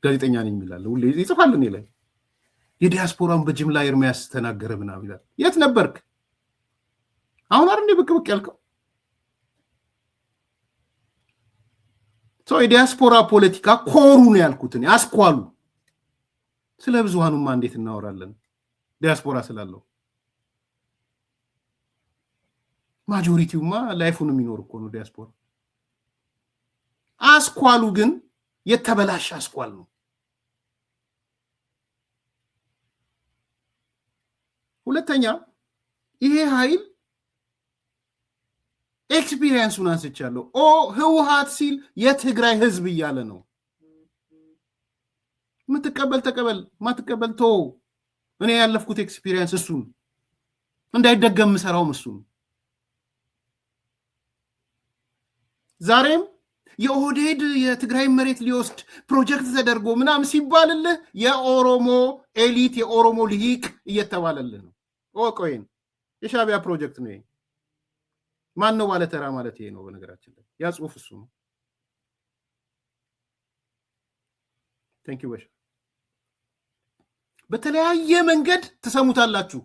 ጋዜጠኛ ነኝ የሚላል ሁሌ ይጽፋል እኔ ላይ የዲያስፖራን በጅምላ ኤርሚያስ ተናገረ ምናምን ይላል። የት ነበርክ? አሁን አይደል ብቅ ብቅ ያልከው? ሰው የዲያስፖራ ፖለቲካ ኮሩ ነው ያልኩት እኔ አስኳሉ። ስለ ብዙሃኑማ እንዴት እናወራለን? ዲያስፖራ ስላለው ማጆሪቲውማ ላይፉን የሚኖር እኮ ነው ዲያስፖራ። አስኳሉ ግን የተበላሸ አስኳል ነው። ሁለተኛ ይሄ ኃይል ኤክስፒሪየንሱን አንስቻለሁ። ህወሓት ሲል የትግራይ ህዝብ እያለ ነው። ምትቀበል ተቀበል፣ ማትቀበል ተው። እኔ ያለፍኩት ኤክስፒሪየንስ እሱን እንዳይደገም ምሰራውም እሱን። ዛሬም የኦህዴድ የትግራይ መሬት ሊወስድ ፕሮጀክት ተደርጎ ምናምን ሲባልልህ የኦሮሞ ኤሊት የኦሮሞ ልሂቅ እየተባለልህ ነው። ቆይን የሻቢያ ፕሮጀክት ነው ይሄ። ማን ነው ባለተራ ማለት ይሄ ነው። በነገራችን ላይ ያ ጽሁፍ እሱ ነው። ቴንክ ዩ። በተለያየ መንገድ ትሰሙታላችሁ።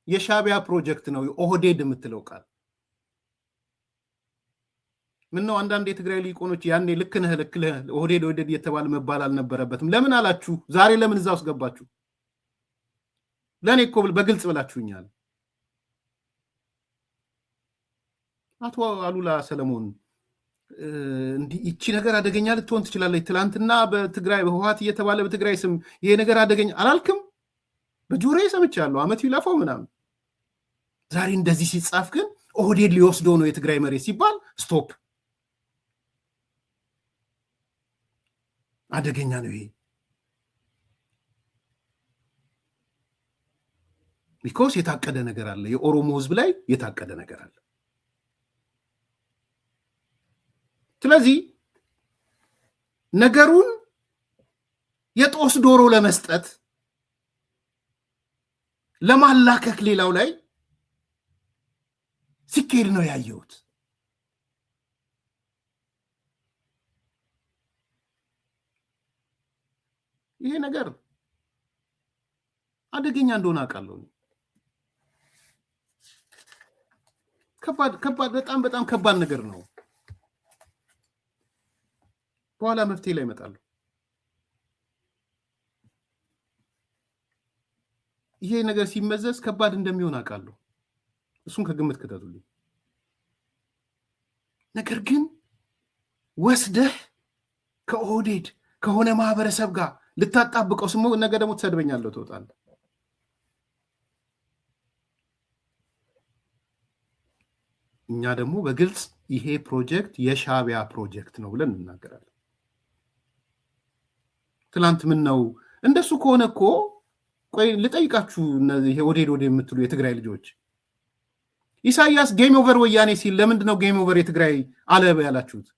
የሻቢያ ፕሮጀክት ነው ኦህዴድ የምትለው ቃል። ምን ነው አንዳንድ የትግራይ ሊቆኖች ያኔ ልክ ነህ ኦህዴድ እየተባለ መባል አልነበረበትም ለምን አላችሁ? ዛሬ ለምን እዛ ውስጥ ገባችሁ? ለእኔ እኮ በግልጽ ብላችሁኛል። አቶ አሉላ ሰለሞን ይቺ ነገር አደገኛ ልትሆን ትችላለች። ትላንትና በትግራይ በህወሓት እየተባለ በትግራይ ስም ይሄ ነገር አደገኛ አላልክም? በጆሮዬ ሰምቻለሁ። አመት ይለፈው ምናምን። ዛሬ እንደዚህ ሲጻፍ ግን ኦህዴድ ሊወስደው ነው የትግራይ መሬት ሲባል ስቶፕ፣ አደገኛ ነው ይሄ። ቢኮዝ የታቀደ ነገር አለ። የኦሮሞ ህዝብ ላይ የታቀደ ነገር አለ። ስለዚህ ነገሩን የጦስ ዶሮ ለመስጠት ለማላከክ ሌላው ላይ ሲኬድ ነው ያየሁት። ይሄ ነገር አደገኛ እንደሆነ አውቃለሁ። ከባድ በጣም ከባድ ነገር ነው። በኋላ መፍትሄ ላይ ይመጣሉ። ይሄ ነገር ሲመዘዝ ከባድ እንደሚሆን አውቃለሁ። እሱን ከግምት ከተቱልኝ። ነገር ግን ወስደህ ከኦህዴድ ከሆነ ማህበረሰብ ጋር ልታጣብቀው ስሞ ነገ ደግሞ ትሰድበኛለህ፣ ትወጣለህ። እኛ ደግሞ በግልጽ ይሄ ፕሮጀክት የሻቢያ ፕሮጀክት ነው ብለን እንናገራለን። ትላንት ምን ነው እንደሱ ከሆነ እኮ ቆይ ልጠይቃችሁ፣ እነዚህ ኦህዴድ የምትሉ የትግራይ ልጆች ኢሳያስ ጌም ኦቨር ወያኔ ሲል ለምንድን ነው ጌም ኦቨር የትግራይ አለ ያላችሁት?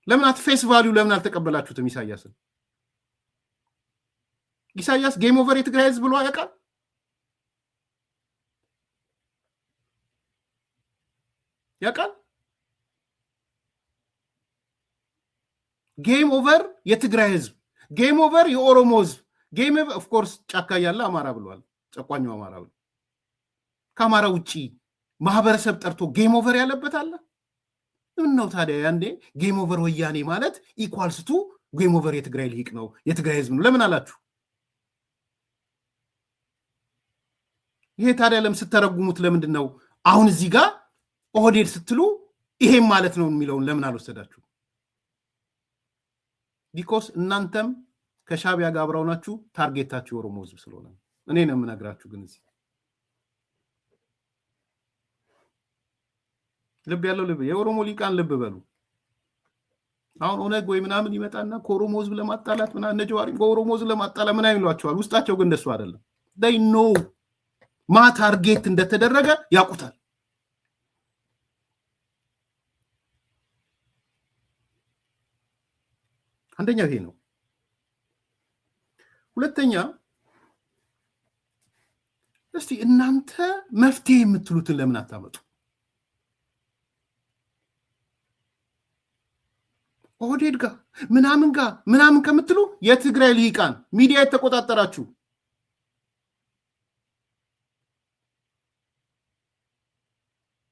ለምን ፌስ ቫልዩ ለምን አልተቀበላችሁትም? ኢሳያስ ጌም ኦቨር የትግራይ ህዝብ ብሎ ያውቃል? ጌም ኦቨር የትግራይ ህዝብ፣ ጌም ኦቨር የኦሮሞ ህዝብ፣ ጌም ኦፍ ኮርስ ጫካ ያለ አማራ ብሏል። ጨቋኙ አማራ ብሎ ከአማራ ውጪ ማህበረሰብ ጠርቶ ጌም ኦቨር ያለበት አለ? ምን ነው ታዲያ? ያንዴ ጌም ኦቨር ወያኔ ማለት ኢኳልስ ቱ ጌም ኦቨር የትግራይ ልሂቅ ነው የትግራይ ህዝብ ነው ለምን አላችሁ? ይሄ ታዲያ ለምን ስተረጉሙት ለምንድን ነው አሁን እዚህ ጋር ኦህዴድ ስትሉ ይሄም ማለት ነው የሚለውን ለምን አልወሰዳችሁ? ቢኮስ እናንተም ከሻቢያ ጋር አብራው ናችሁ። ታርጌታችሁ የኦሮሞ ህዝብ ስለሆነ እኔ ነው የምነግራችሁ። ግን እዚህ ልብ ያለው ልብ የኦሮሞ ሊቃን ልብ በሉ። አሁን ኦነግ ወይ ምናምን ይመጣና ከኦሮሞ ህዝብ ለማጣላት ምናምን እነ ጀዋሪ ከኦሮሞ ህዝብ ለማጣላት ምን አይሏቸዋል። ውስጣቸው ግን እንደሱ አይደለም። they know ማ ታርጌት እንደተደረገ ያውቁታል። አንደኛው ይሄ ነው። ሁለተኛ እስቲ እናንተ መፍትሄ የምትሉትን ለምን አታመጡ? ኦህዴድ ጋር ምናምን ከምትሉ የትግራይ ልሂቃን ሚዲያ የተቆጣጠራችሁ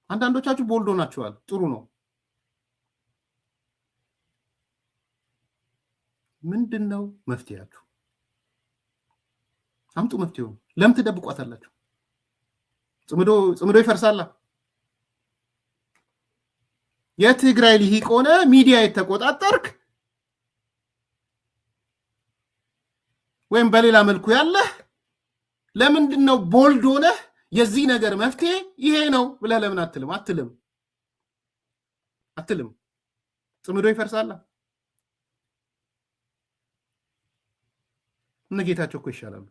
አንዳንዶቻችሁ ቦልዶ ናችኋል። ጥሩ ነው። ምንድነው መፍትሄያችሁ? አምጡ መፍትሄው። ለምን ትደብቋታላችሁ? ጽምዶ ይፈርሳላ። የትግራይ ልሂቅ ሆነ ሚዲያ የተቆጣጠርክ ወይም በሌላ መልኩ ያለህ ለምንድነው ቦልድ ሆነህ የዚህ ነገር መፍትሄ ይሄ ነው ብለህ ለምን አትልም? ጽምዶ ይፈርሳላ። እነ ጌታቸው እኮ ይሻላሉ።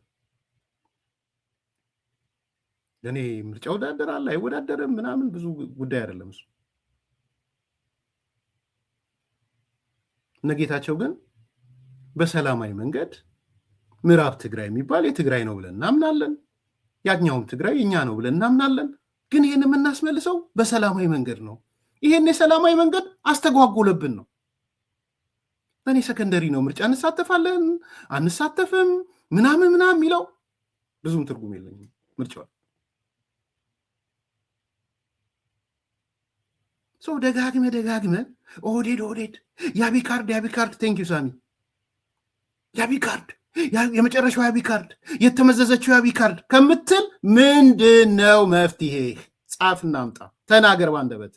ለኔ ምርጫ ወዳደራል አይወዳደርም ምናምን ብዙ ጉዳይ አይደለም እሱ። እነ ጌታቸው ግን በሰላማዊ መንገድ ምዕራብ ትግራይ የሚባል የትግራይ ነው ብለን እናምናለን፣ ያኛውም ትግራይ የኛ ነው ብለን እናምናለን። ግን ይህን የምናስመልሰው በሰላማዊ መንገድ ነው። ይሄን የሰላማዊ መንገድ አስተጓጎለብን ነው። እኔ ሰከንደሪ ነው ምርጫ እንሳተፋለን አንሳተፍም ምናምን የሚለው ብዙም ትርጉም የለኝም። ምርጫው ሰው ደጋግመ ኦህዴድ ያቢ ካርድ ቴንክ ዩ ሳሚ ያቢ ካርድ የመጨረሻው ያቢ ካርድ የተመዘዘችው ያቢ ካርድ ከምትል ምንድነው መፍትሄ? ጻፍና አምጣ፣ ተናገር ባንደበት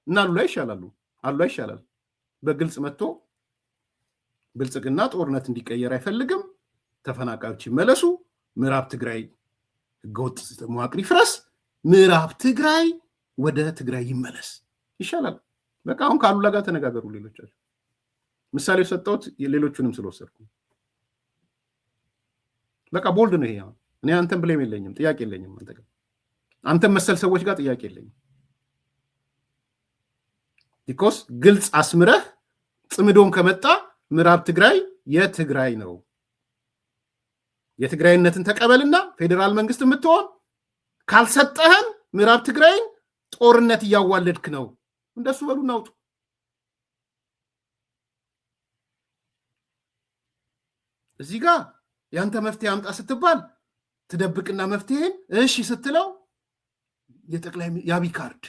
እና አሉላ ይሻላል። በግልጽ መጥቶ ብልጽግና ጦርነት እንዲቀየር አይፈልግም፣ ተፈናቃዮች ይመለሱ፣ ምዕራብ ትግራይ ህገወጥ መዋቅር ይፍረስ፣ ምዕራብ ትግራይ ወደ ትግራይ ይመለስ ይሻላል። በቃ አሁን ከአሉላ ጋር ተነጋገሩ። ሌሎቻችሁ ምሳሌ ሰጠሁት፣ ሌሎቹንም ስለወሰድኩ በቃ ቦልድ ነው ይሄ። እኔ አንተን ብሌም የለኝም፣ ጥያቄ የለኝም። አንተን መሰል ሰዎች ጋር ጥያቄ የለኝም። ቢኮስ ግልጽ አስምረህ ጽምዶም ከመጣ ምዕራብ ትግራይ የትግራይ ነው፣ የትግራይነትን ተቀበልና ፌዴራል መንግስት የምትሆን ካልሰጠህን ምዕራብ ትግራይን ጦርነት እያዋለድክ ነው። እንደሱ በሉ እናውጡ። እዚህ ጋር ያንተ መፍትሄ አምጣ ስትባል ትደብቅና መፍትሄን እሺ ስትለው የጠቅላይ የአቢ ካርድ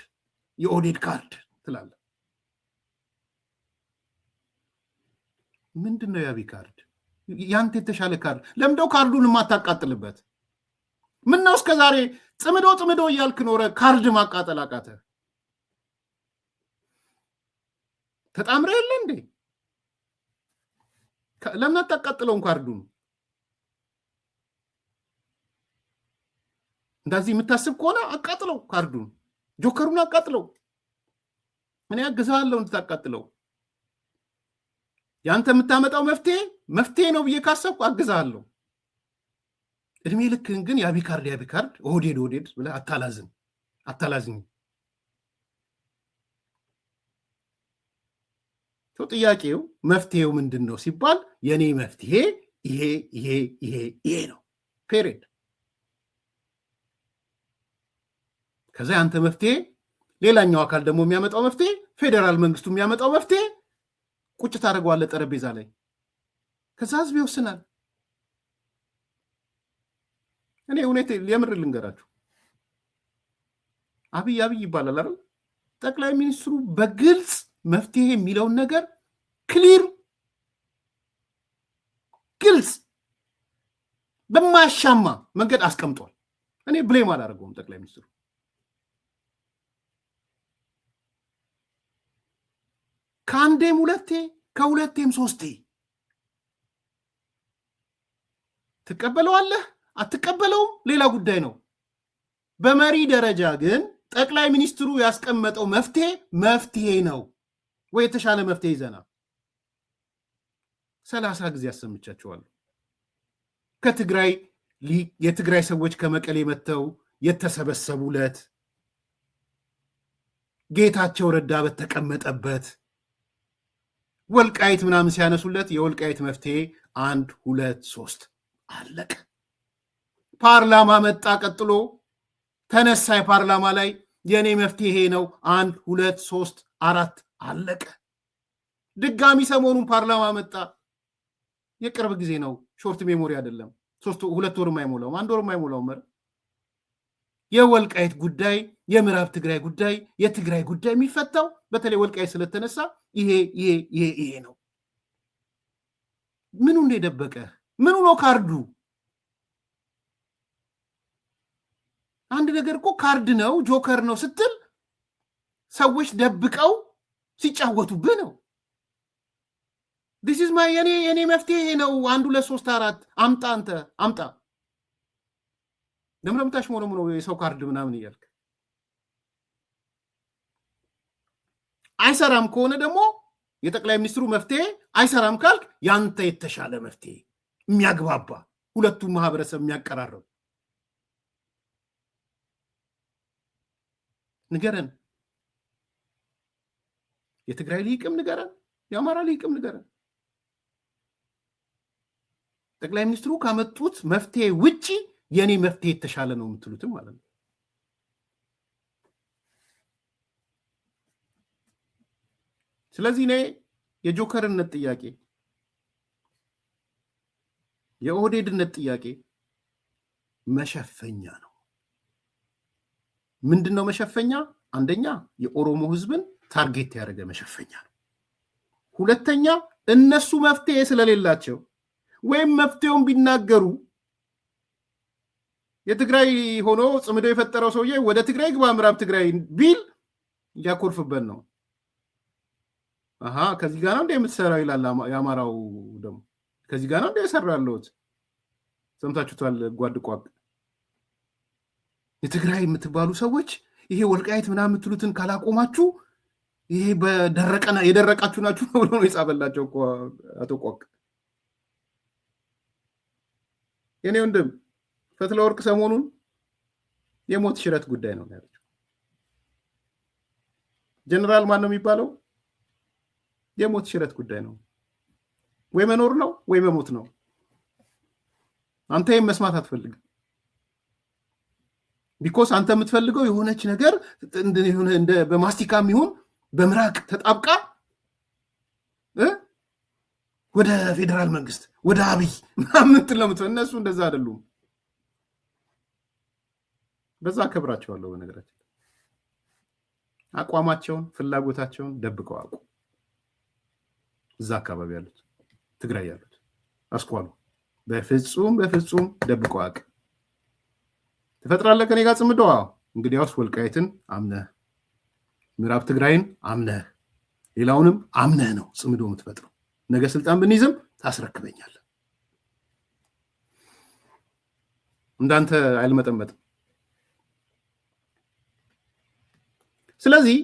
የኦህዴድ ካርድ ትላለህ። ምንድነው የአቢ ካርድ? ያንተ የተሻለ ካርድ ለምደው ካርዱን የማታቃጥልበት ምነው እስከዛሬ ጽምዶ እያልክ ኖረ? ካርድ ማቃጠል አቃተ? ተጣምረ የለ እንዴ? ለምን አታቃጥለውም ካርዱን? እንደዚህ የምታስብ ከሆነ አቃጥለው፣ ካርዱን ጆከሩን አቃጥለው። እኔ አግዛለሁ እንድታቃጥለው። ያንተ የምታመጣው መፍትሄ ነው ብዬ ካሰብኩ አግዛለሁ። እድሜ ልክህን ግን የአቢ ካርድ ኦህዴድ ብለህ አታላዝኝ። ጥያቄው መፍትሄው ምንድን ነው ሲባል የኔ መፍትሄ ይሄ ነው ፔሬድ። ከዛ ያንተ መፍትሄ ሌላኛው አካል ደግሞ የሚያመጣው መፍትሄ ፌዴራል መንግስቱ የሚያመጣው መፍትሄ ቁጭ ታደርገዋለህ ጠረጴዛ ላይ። ከዛ ህዝብ ይወስናል። እኔ እውነት የምር ልንገራችሁ፣ አብይ ይባላል አይደል? ጠቅላይ ሚኒስትሩ በግልጽ መፍትሄ የሚለውን ነገር ክሊር ግልጽ በማያሻማ መንገድ አስቀምጧል። እኔ ብሌም አላደርገውም ጠቅላይ ሚኒስትሩ። ከአንዴም ሁለቴ ከሁለቴም ሶስቴ ትቀበለዋለህ አትቀበለውም ሌላ ጉዳይ ነው። በመሪ ደረጃ ግን ጠቅላይ ሚኒስትሩ ያስቀመጠው መፍትሄ ነው ወይ? የተሻለ መፍትሄ ይዘናል። 30 ጊዜ አሰምቻቸዋለሁ። የትግራይ ሰዎች ከመቀሌ መጥተው የተሰበሰቡለት ጌታቸው ረዳ በተቀመጠበት ወልቃይት ምናምን ሲያነሱለት የወልቃይት መፍትሄ 1 2 3 አለቀ። ፓርላማ መጣ። ቀጥሎ ተነሳ። የፓርላማ ላይ የኔ መፍትሄ ነው 1 2 3 4 አለቀ። ድጋሚ ሰሞኑን ፓርላማ መጣ። የቅርብ ጊዜ ነው፣ ሾርት ሜሞሪ አይደለም። 2 ወር የማይሞላው 1 ወር የማይሞላው የወልቃይት ጉዳይ፣ የምዕራብ ትግራይ ጉዳይ፣ የትግራይ ጉዳይ የሚፈታው በተለይ ወልቃይት ስለተነሳ ይሄ ነው። ምኑ እንደደበቀ ምኑ ነው ካርዱ? አንድ ነገር እኮ ካርድ ነው ጆከር ነው ስትል ሰዎች ደብቀው ሲጫወቱብህ ነው። this is my የኔ መፍትሄ ነው 1 2 3 4 አምጣ አንተ አምጣ። ለምንምታሽ ነው የሰው ካርድ ምናምን እያልክ አይሰራም ከሆነ ደግሞ የጠቅላይ ሚኒስትሩ መፍትሄ አይሰራም ካልክ ያንተ የተሻለ መፍትሄ የሚያግባባ ሁለቱም ማህበረሰብ የሚያቀራርብ ንገረን። የትግራይ ሊቅም ንገረን፣ የአማራ ሊቅም ንገረን። ጠቅላይ ሚኒስትሩ ካመጡት መፍትሄ ውጪ የኔ መፍትሄ የተሻለ ነው የምትሉትም ማለት ነው። ስለዚህ እኔ የጆከርነት ጥያቄ የኦህዴድነት ጥያቄ መሸፈኛ ነው። ምንድነው መሸፈኛ? አንደኛ የኦሮሞ ህዝብን ታርጌት ያደረገ መሸፈኛ ነው። ሁለተኛ እነሱ መፍትሄ ስለሌላቸው ወይም መፍትሄውን ቢናገሩ የትግራይ ሆኖ ጽምዶ የፈጠረው ሰውዬ ወደ ትግራይ ግባ ምዕራብ ትግራይ ቢል ያኮርፍበት ነው። ከዚህ ጋር ነው እንደ የምትሰራው ይላል። የአማራው ደግሞ ከዚህ ጋር ነው እንደ የሰራው ያለሁት። ሰምታችሁታል። ጓድቋቅ የትግራይ የምትባሉ ሰዎች ይሄ ወልቃይት ምናምን የምትሉትን ካላቆማችሁ ይሄ የደረቃችሁ ናችሁ ነው ብሎ ነው የጻፈላቸው እኮ አቶ ቋቅ። የኔ ወንድም ፈትለወርቅ ሰሞኑን የሞት ሽረት ጉዳይ ነው ያለችው። ጀነራል ማን ነው የሚባለው? የሞት ሽረት ጉዳይ ነው። ወይ መኖር ነው ወይ መሞት ነው። አንተ ይሄን መስማት አትፈልግም። ቢኮዝ አንተ የምትፈልገው የሆነች ነገር እንደ በማስቲካም ይሁን በምራቅ ተጣብቃ ወደ ፌደራል መንግስት ወደ አብይ ምናምን ትለምት። እነሱ እንደዛ አይደሉም። በዛ አከብራቸዋለሁ። በነገራችን አቋማቸውን ፍላጎታቸውን ደብቀው አቁ እዛ አካባቢ ያሉት ትግራይ ያሉት አስኳሉ በፍጹም ደብቀው አቁ። ትፈጥራለህ ከኔ ጋር ጽምዶዋ። እንግዲያውስ ወልቃይትን አምነህ ምዕራብ ትግራይን አምነህ ሌላውንም አምነህ ነው ጽምዶ የምትፈጥረው። ነገ ስልጣን ብንይዝም ታስረክበኛለህ። እንዳንተ አይልመጠመጥም። ስለዚህ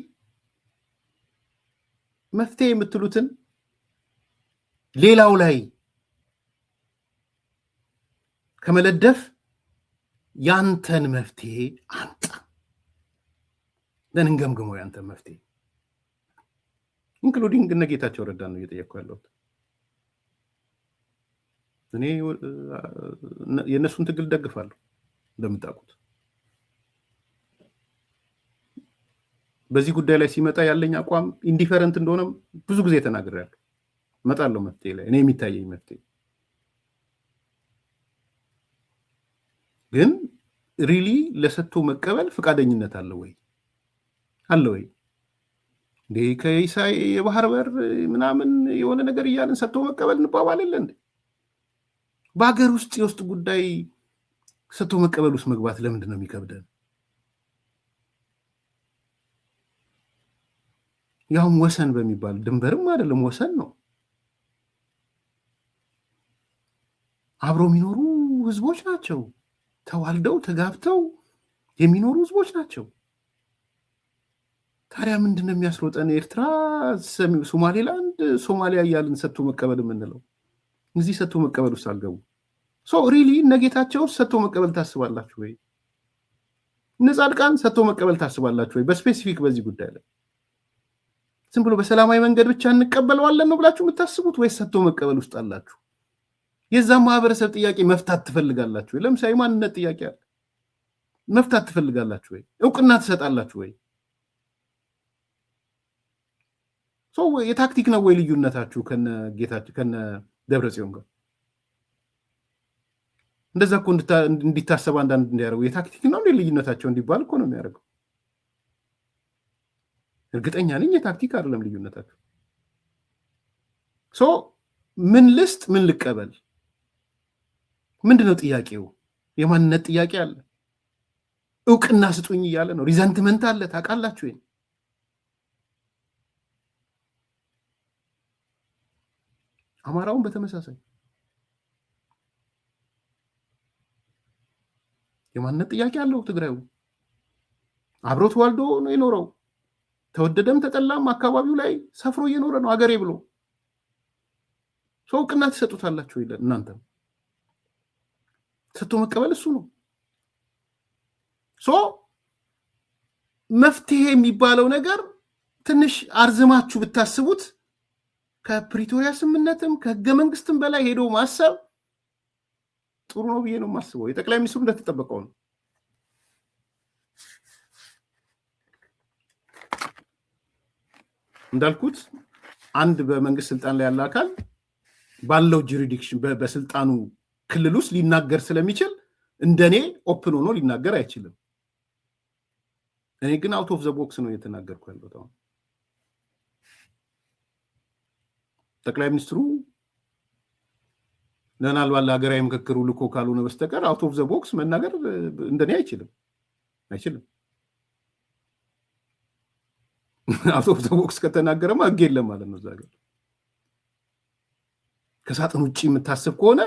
መፍትሄ የምትሉትን ሌላው ላይ ከመለደፍ ያንተን መፍትሄ አምጣ። ለንገምግመው ያንተን መፍትሄ ኢንክሉዲንግ እነ ጌታቸው ረዳ ነው እየጠየቅኩ ያለሁት። እኔ የእነሱን ትግል ደግፋለሁ እንደምታውቁት። በዚህ ጉዳይ ላይ ሲመጣ ያለኝ አቋም ኢንዲፈረንት እንደሆነም ብዙ ጊዜ ተናግሬያለሁ። እመጣለሁ መፍትሄ ላይ እኔ የሚታየኝ መፍትሄ ግን ሪሊ ለሰጥቶ መቀበል ፈቃደኝነት አለ ወይ እንዴ? ከኢሳይ የባህር በር ምናምን የሆነ ነገር እያልን ሰጥቶ መቀበል እንባባል የለ እንዴ? በሀገር ውስጥ የውስጥ ጉዳይ ሰጥቶ መቀበል ውስጥ መግባት ለምንድን ነው የሚከብደን? ያውም ወሰን በሚባል ድንበርም አይደለም ወሰን ነው። አብሮ የሚኖሩ ህዝቦች ናቸው። ተዋልደው ተጋብተው የሚኖሩ ህዝቦች ናቸው። ታዲያ ምንድን ነው የሚያስሮጠን? ኤርትራ፣ ሶማሌላንድ፣ ሶማሊያ እያልን ሰጥቶ መቀበል የምንለው እዚህ ሰጥቶ መቀበል ውስጥ አልገቡ። ሪሊ እነጌታቸው ሰጥቶ መቀበል ታስባላችሁ ወይ? እነጻድቃን ሰጥቶ መቀበል ታስባላችሁ ወይ? በስፔሲፊክ በዚህ ጉዳይ ላይ ዝም ብሎ በሰላማዊ መንገድ ብቻ እንቀበለዋለን ነው ብላችሁ የምታስቡት ወይስ ሰጥቶ መቀበል ውስጥ አላችሁ? የዛ ማህበረሰብ ጥያቄ መፍታት ትፈልጋላችሁ? ለምሳሌ ማንነት ጥያቄ አለ። መፍታት ትፈልጋላችሁ ወይ? እውቅና ትሰጣላችሁ ወይ? ሰው የታክቲክ ነው ወይ ልዩነታችሁ ከነ ጌታችሁ ከነ ደብረጽዮን ጋር? እንደዛ እኮ እንዲታሰብ አንዳንድ እንዲያደርጉ የታክቲክ ነው ልዩነታቸው እንዲባል እኮ ነው የሚያደርገው። እርግጠኛ ነኝ የታክቲክ አይደለም ልዩነታቸው። ምን ልስጥ ምን ልቀበል? ምንድነው ጥያቄው? የማንነት ጥያቄ አለ። እውቅና ስጡኝ እያለ ነው። ሪዘንትመንት አለ። ታውቃላችሁ ወይ? አማራውን በተመሳሳይ የማንነት ጥያቄ አለው። ትግራዩ አብሮ ተዋልዶ ነው የኖረው። ተወደደም ተጠላም አካባቢው ላይ ሰፍሮ እየኖረ ነው አገሬ ብሎ። እውቅና ትሰጡታላችሁ ይላል። እናንተም ሰጥቶ መቀበል እሱ ነው። መፍትሄ የሚባለው ነገር ትንሽ አርዝማችሁ ብታስቡት ከፕሪቶሪያ ስምምነትም ከህገ መንግስትም በላይ ሄዶ ማሰብ ጥሩ ነው ብዬ ነው የማስበው። የጠቅላይ ሚኒስትሩ እንደተጠበቀው ነው። እንዳልኩት አንድ በመንግስት ስልጣን ላይ ያለ አካል ባለው ጁሪዲክሽን በስልጣኑ ክልል ውስጥ ሊናገር ስለሚችል እንደኔ ኦፕን ሆኖ ሊናገር አይችልም። እኔ ግን አውት ኦፍ ዘ ቦክስ ነው እየተናገርኩ ያለሁት። አሁን ጠቅላይ ሚኒስትሩ ምናልባት ለሀገራዊ ምክክሩ ልኮ ካልሆነ በስተቀር አውት ኦፍ ዘ ቦክስ መናገር እንደኔ አይችልም። አውት ኦፍ ዘ ቦክስ ከተናገረማ ህግ የለም ማለት ነው። እዛ ጋር ከሳጥን ውጭ የምታስብ ከሆነ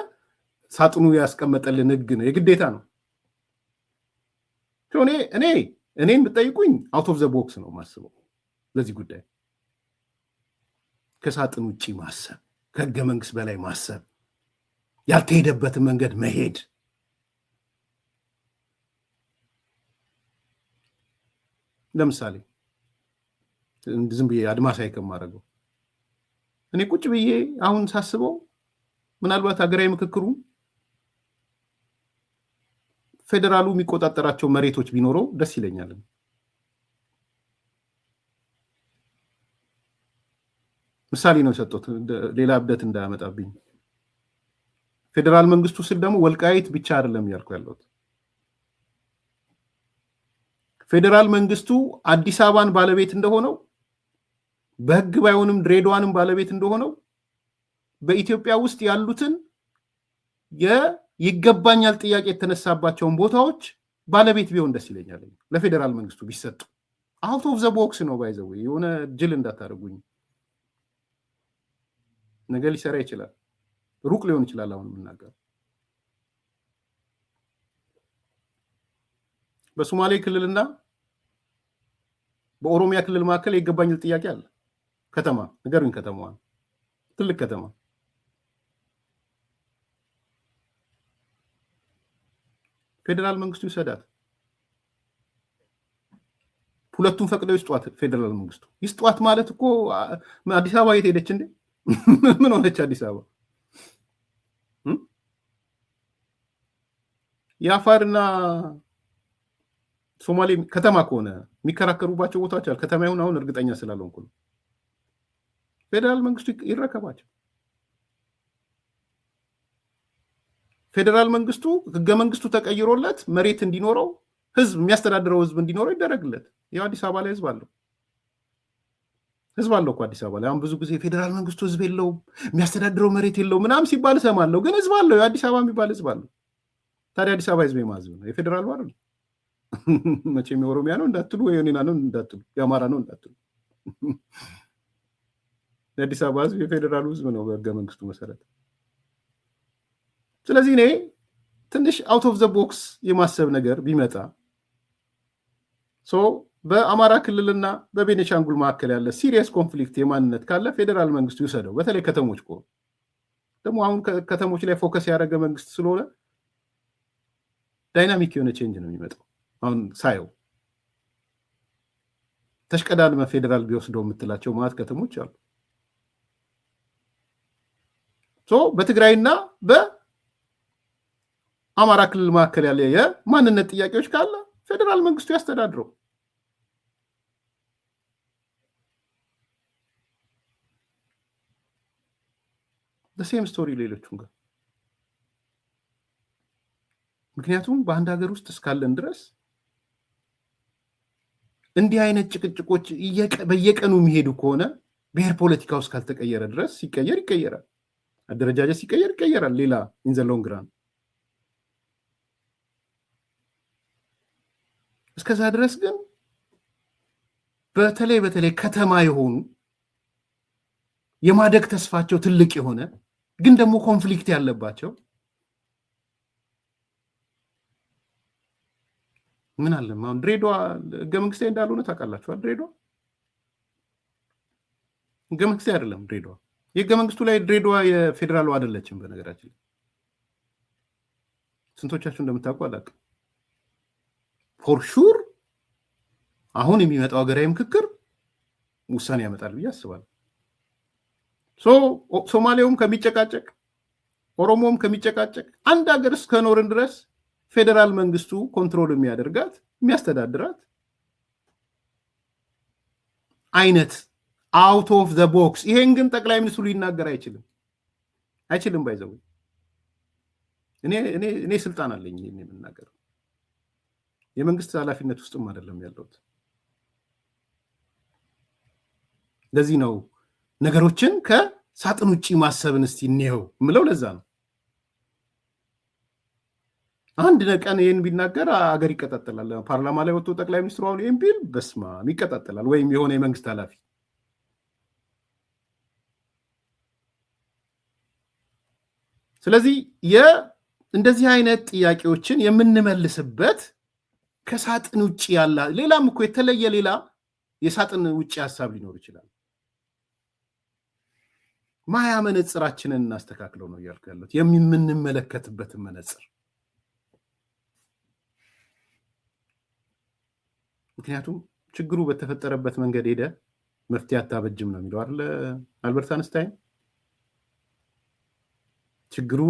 ሳጥኑ ያስቀመጠልን ህግ ነው፣ የግዴታ ነው። እኔን ብትጠይቁኝ አውት ኦፍ ዘ ቦክስ ነው ማስበው ለዚህ ጉዳይ። ከሳጥን ውጭ ማሰብ፣ ከህገ መንግስት በላይ ማሰብ፣ ያልተሄደበትን መንገድ መሄድ። ለምሳሌ ዝም ብዬ አድማሳይ ከማደርገው እኔ ቁጭ ብዬ አሁን ሳስበው ምናልባት ሀገራዊ ምክክሩ ፌዴራሉ የሚቆጣጠራቸው መሬቶች ቢኖረው ደስ ይለኛል። ምሳሌ ነው የሰጡት፣ ሌላ እብደት እንዳያመጣብኝ። ፌዴራል መንግስቱ ስል ደግሞ ወልቃይት ብቻ አይደለም እያልኩ ያለሁት። ፌዴራል መንግስቱ አዲስ አበባን ባለቤት እንደሆነው በህግ ባይሆንም ድሬዳዋንም ባለቤት እንደሆነው በኢትዮጵያ ውስጥ ያሉትን ይገባኛል ጥያቄ የተነሳባቸውን ቦታዎች ባለቤት ቢሆን ደስ ይለኛል። ለፌዴራል መንግስቱ ቢሰጡ አውት ኦፍ ዘ ቦክስ ነው። ባይዘው የሆነ ጅል እንዳታደርጉኝ። ነገ ሊሰራ ይችላል፣ ሩቅ ሊሆን ይችላል። አሁን የምናገር በሶማሌ ክልልና በኦሮሚያ ክልል መካከል ይገባኛል ጥያቄ አለ። ከተማ ነገሩን፣ ከተማዋ ትልቅ ከተማ ፌዴራል መንግስቱ ይሰዳት። ሁለቱም ፈቅደው ይስጧት። ፌዴራል መንግስቱ ይስጧት ማለት እኮ አዲስ አበባ የት ሄደች እንዴ? ምን ሆነች አዲስ አበባ? የአፋርና ሶማሌ ከተማ ከሆነ የሚከራከሩባቸው ቦታዎች አሉ። ከተማ ይሁን አሁን እርግጠኛ ስላልሆንኩ ነው። ፌዴራል መንግስቱ ይረከባቸው። ፌዴራል መንግስቱ ህገ መንግስቱ ተቀይሮለት መሬት እንዲኖረው፣ ህዝብ የሚያስተዳድረው ህዝብ እንዲኖረው ይደረግለት። ያው አዲስ አበባ ላይ ህዝብ አለው እኮ አዲስ አበባ ላይ። አሁን ብዙ ጊዜ ፌዴራል መንግስቱ ህዝብ የለውም የሚያስተዳድረው መሬት የለውም ምናምን ሲባል እሰማለሁ። ግን ህዝብ አለው፣ የአዲስ አበባ የሚባል ህዝብ አለው። ታዲያ አዲስ አበባ ህዝብ የማህዝብ ነው፣ የፌዴራሉ አይደል? መቼም የኦሮሚያ ነው እንዳትሉ፣ ወይ የኔና ነው እንዳትሉ፣ የአማራ ነው እንዳትሉ፣ የአዲስ አበባ ህዝብ የፌዴራሉ ህዝብ ነው በህገ መንግስቱ መሰረት። ስለዚህ እኔ ትንሽ አውት ኦፍ ዘ ቦክስ የማሰብ ነገር ቢመጣ በአማራ ክልልና በቤኒሻንጉል መካከል ያለ ሲሪየስ ኮንፍሊክት የማንነት ካለ ፌዴራል መንግስቱ ይውሰደው። በተለይ ከተሞች ከሆኑ ደግሞ አሁን ከተሞች ላይ ፎከስ ያደረገ መንግስት ስለሆነ ዳይናሚክ የሆነ ቼንጅ ነው የሚመጣው። አሁን ሳየው ተሽቀዳድመ ፌዴራል ቢወስደው የምትላቸው ማለት ከተሞች አሉ። በትግራይና አማራ ክልል ማከል ያለ የማንነት ጥያቄዎች ካለ ፌደራል መንግስቱ ያስተዳድረው። ሴም ስቶሪ ሌሎቹም ጋር። ምክንያቱም በአንድ ሀገር ውስጥ እስካለን ድረስ እንዲህ አይነት ጭቅጭቆች በየቀኑ የሚሄዱ ከሆነ ብሔር ፖለቲካ ውስጥ ካልተቀየረ ድረስ ሲቀየር ይቀየራል፣ አደረጃጀት ሲቀየር ይቀየራል። ሌላ ኢን ዘ ሎንግ ራን እስከዛ ድረስ ግን በተለይ ከተማ የሆኑ የማደግ ተስፋቸው ትልቅ የሆነ ግን ደግሞ ኮንፍሊክት ያለባቸው ምን አለ ማን ድሬዳዋ ህገ መንግስታዊ እንዳልሆነ ታውቃላችኋል። ድሬዳዋ ህገ መንግስታዊ አይደለም። ድሬዳዋ የህገ መንግስቱ ላይ ድሬዳዋ የፌደራሉ አይደለችም። በነገራችን ስንቶቻችሁ እንደምታውቁ አላውቅም። ፎር ሹር አሁን የሚመጣው ሀገራዊ ምክክር ውሳኔ ያመጣል ብዬ አስባለሁ። ሶማሌውም ከሚጨቃጨቅ ኦሮሞም ከሚጨቃጨቅ አንድ ሀገር እስከኖርን ድረስ ፌደራል መንግስቱ ኮንትሮል የሚያደርጋት የሚያስተዳድራት አይነት አውት ኦፍ ዘ ቦክስ። ይሄን ግን ጠቅላይ ሚኒስትሩ ሊናገር አይችልም። ባይዘው እኔ ስልጣን አለኝ ይሄን የምናገር የመንግስት ኃላፊነት ውስጥም አይደለም ያለሁት። ለዚህ ነው ነገሮችን ከሳጥን ውጪ ማሰብን እስቲ እንየው ምለው። ለዛ ነው አንድ ቀን ይሄን ቢናገር አገር ይቀጣጠላል። ፓርላማ ላይ ወጥቶ ጠቅላይ ሚኒስትሩ አሁን ይሄን ቢል በስማም ይቀጣጠላል። ወይም የሆነ የመንግስት ኃላፊ ስለዚህ እንደዚህ አይነት ጥያቄዎችን የምንመልስበት ከሳጥን ውጪ ያለ ሌላም እኮ የተለየ ሌላ የሳጥን ውጪ ሐሳብ ሊኖር ይችላል። ማያ መነጽራችንን እናስተካክለው ነው እያልኩ ያለሁት። የምንመለከትበትን መነጽር። ምክንያቱም ችግሩ በተፈጠረበት መንገድ ሄደ መፍትሄ አታበጅም ነው የሚለው አይደል አልበርት አንስታይን። ችግሩ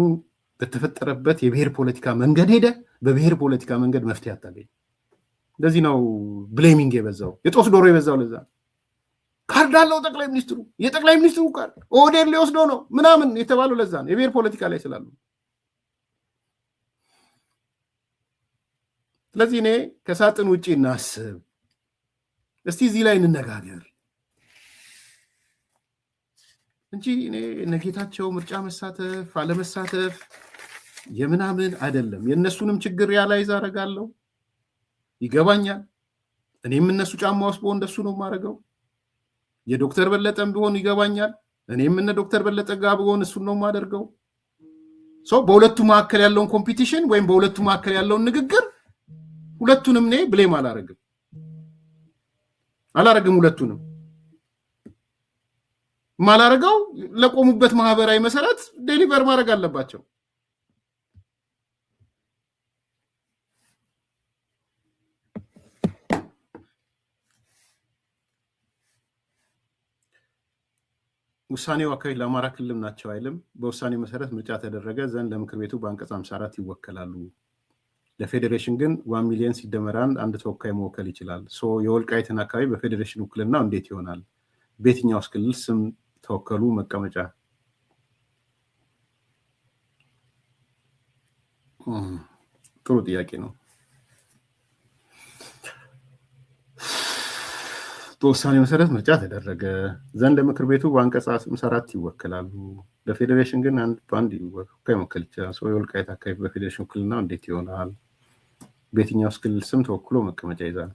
በተፈጠረበት የብሔር ፖለቲካ መንገድ ሄደ፣ በብሔር ፖለቲካ መንገድ መፍትሄ አታገኝ። እንደዚህ ነው ብሌሚንግ የበዛው፣ የጦስ ዶሮ የበዛው። ለዛ ካርድ አለው ጠቅላይ ሚኒስትሩ፣ የጠቅላይ ሚኒስትሩ ካርድ ኦህዴድ ሊወስዶ ነው ምናምን የተባለው ለዛ ነው፣ የብሔር ፖለቲካ ላይ ስላሉ። ስለዚህ እኔ ከሳጥን ውጪ እናስብ፣ እስቲ እዚህ ላይ እንነጋገር እንጂ እኔ ነጌታቸው ምርጫ መሳተፍ አለመሳተፍ የምናምን አይደለም። የእነሱንም ችግር ያላይዝ አደርጋለሁ፣ ይገባኛል። እኔም እነሱ ጫማ ውስጥ በሆን እንደሱ ነው የማደርገው። የዶክተር በለጠም ቢሆን ይገባኛል። እኔም እነ ዶክተር በለጠ ጋር ቢሆን እሱን ነው የማደርገው። በሁለቱ መካከል ያለውን ኮምፒቲሽን ወይም በሁለቱ መካከል ያለውን ንግግር ሁለቱንም እኔ ብሌም አላረግም። ሁለቱንም ማላረገው ለቆሙበት ማህበራዊ መሰረት ዴሊቨር ማድረግ አለባቸው። ውሳኔው አካባቢ ለአማራ ክልል ናቸው አይልም። በውሳኔ መሰረት ምርጫ ተደረገ ዘንድ ለምክር ቤቱ በአንቀጽ 54 ይወከላሉ። ለፌዴሬሽን ግን 1 ሚሊዮን ሲደመር አንድ ተወካይ መወከል ይችላል። የወልቃይትን አካባቢ በፌዴሬሽን ውክልና እንዴት ይሆናል? በየትኛውስ ክልል ስም ተወከሉ መቀመጫ? ጥሩ ጥያቄ ነው። በውሳኔ መሰረት ምርጫ ተደረገ ዘንድ ለምክር ቤቱ በአንቀጽ 54 ይወከላሉ። ለፌዴሬሽን ግን አንድ ተወካይ መወከል ይችላል። የወልቃይት አካባቢ በፌዴሬሽን ውክልና እንዴት ይሆናል? በየትኛውስ ክልል ስም ተወክሎ መቀመጫ ይዛል?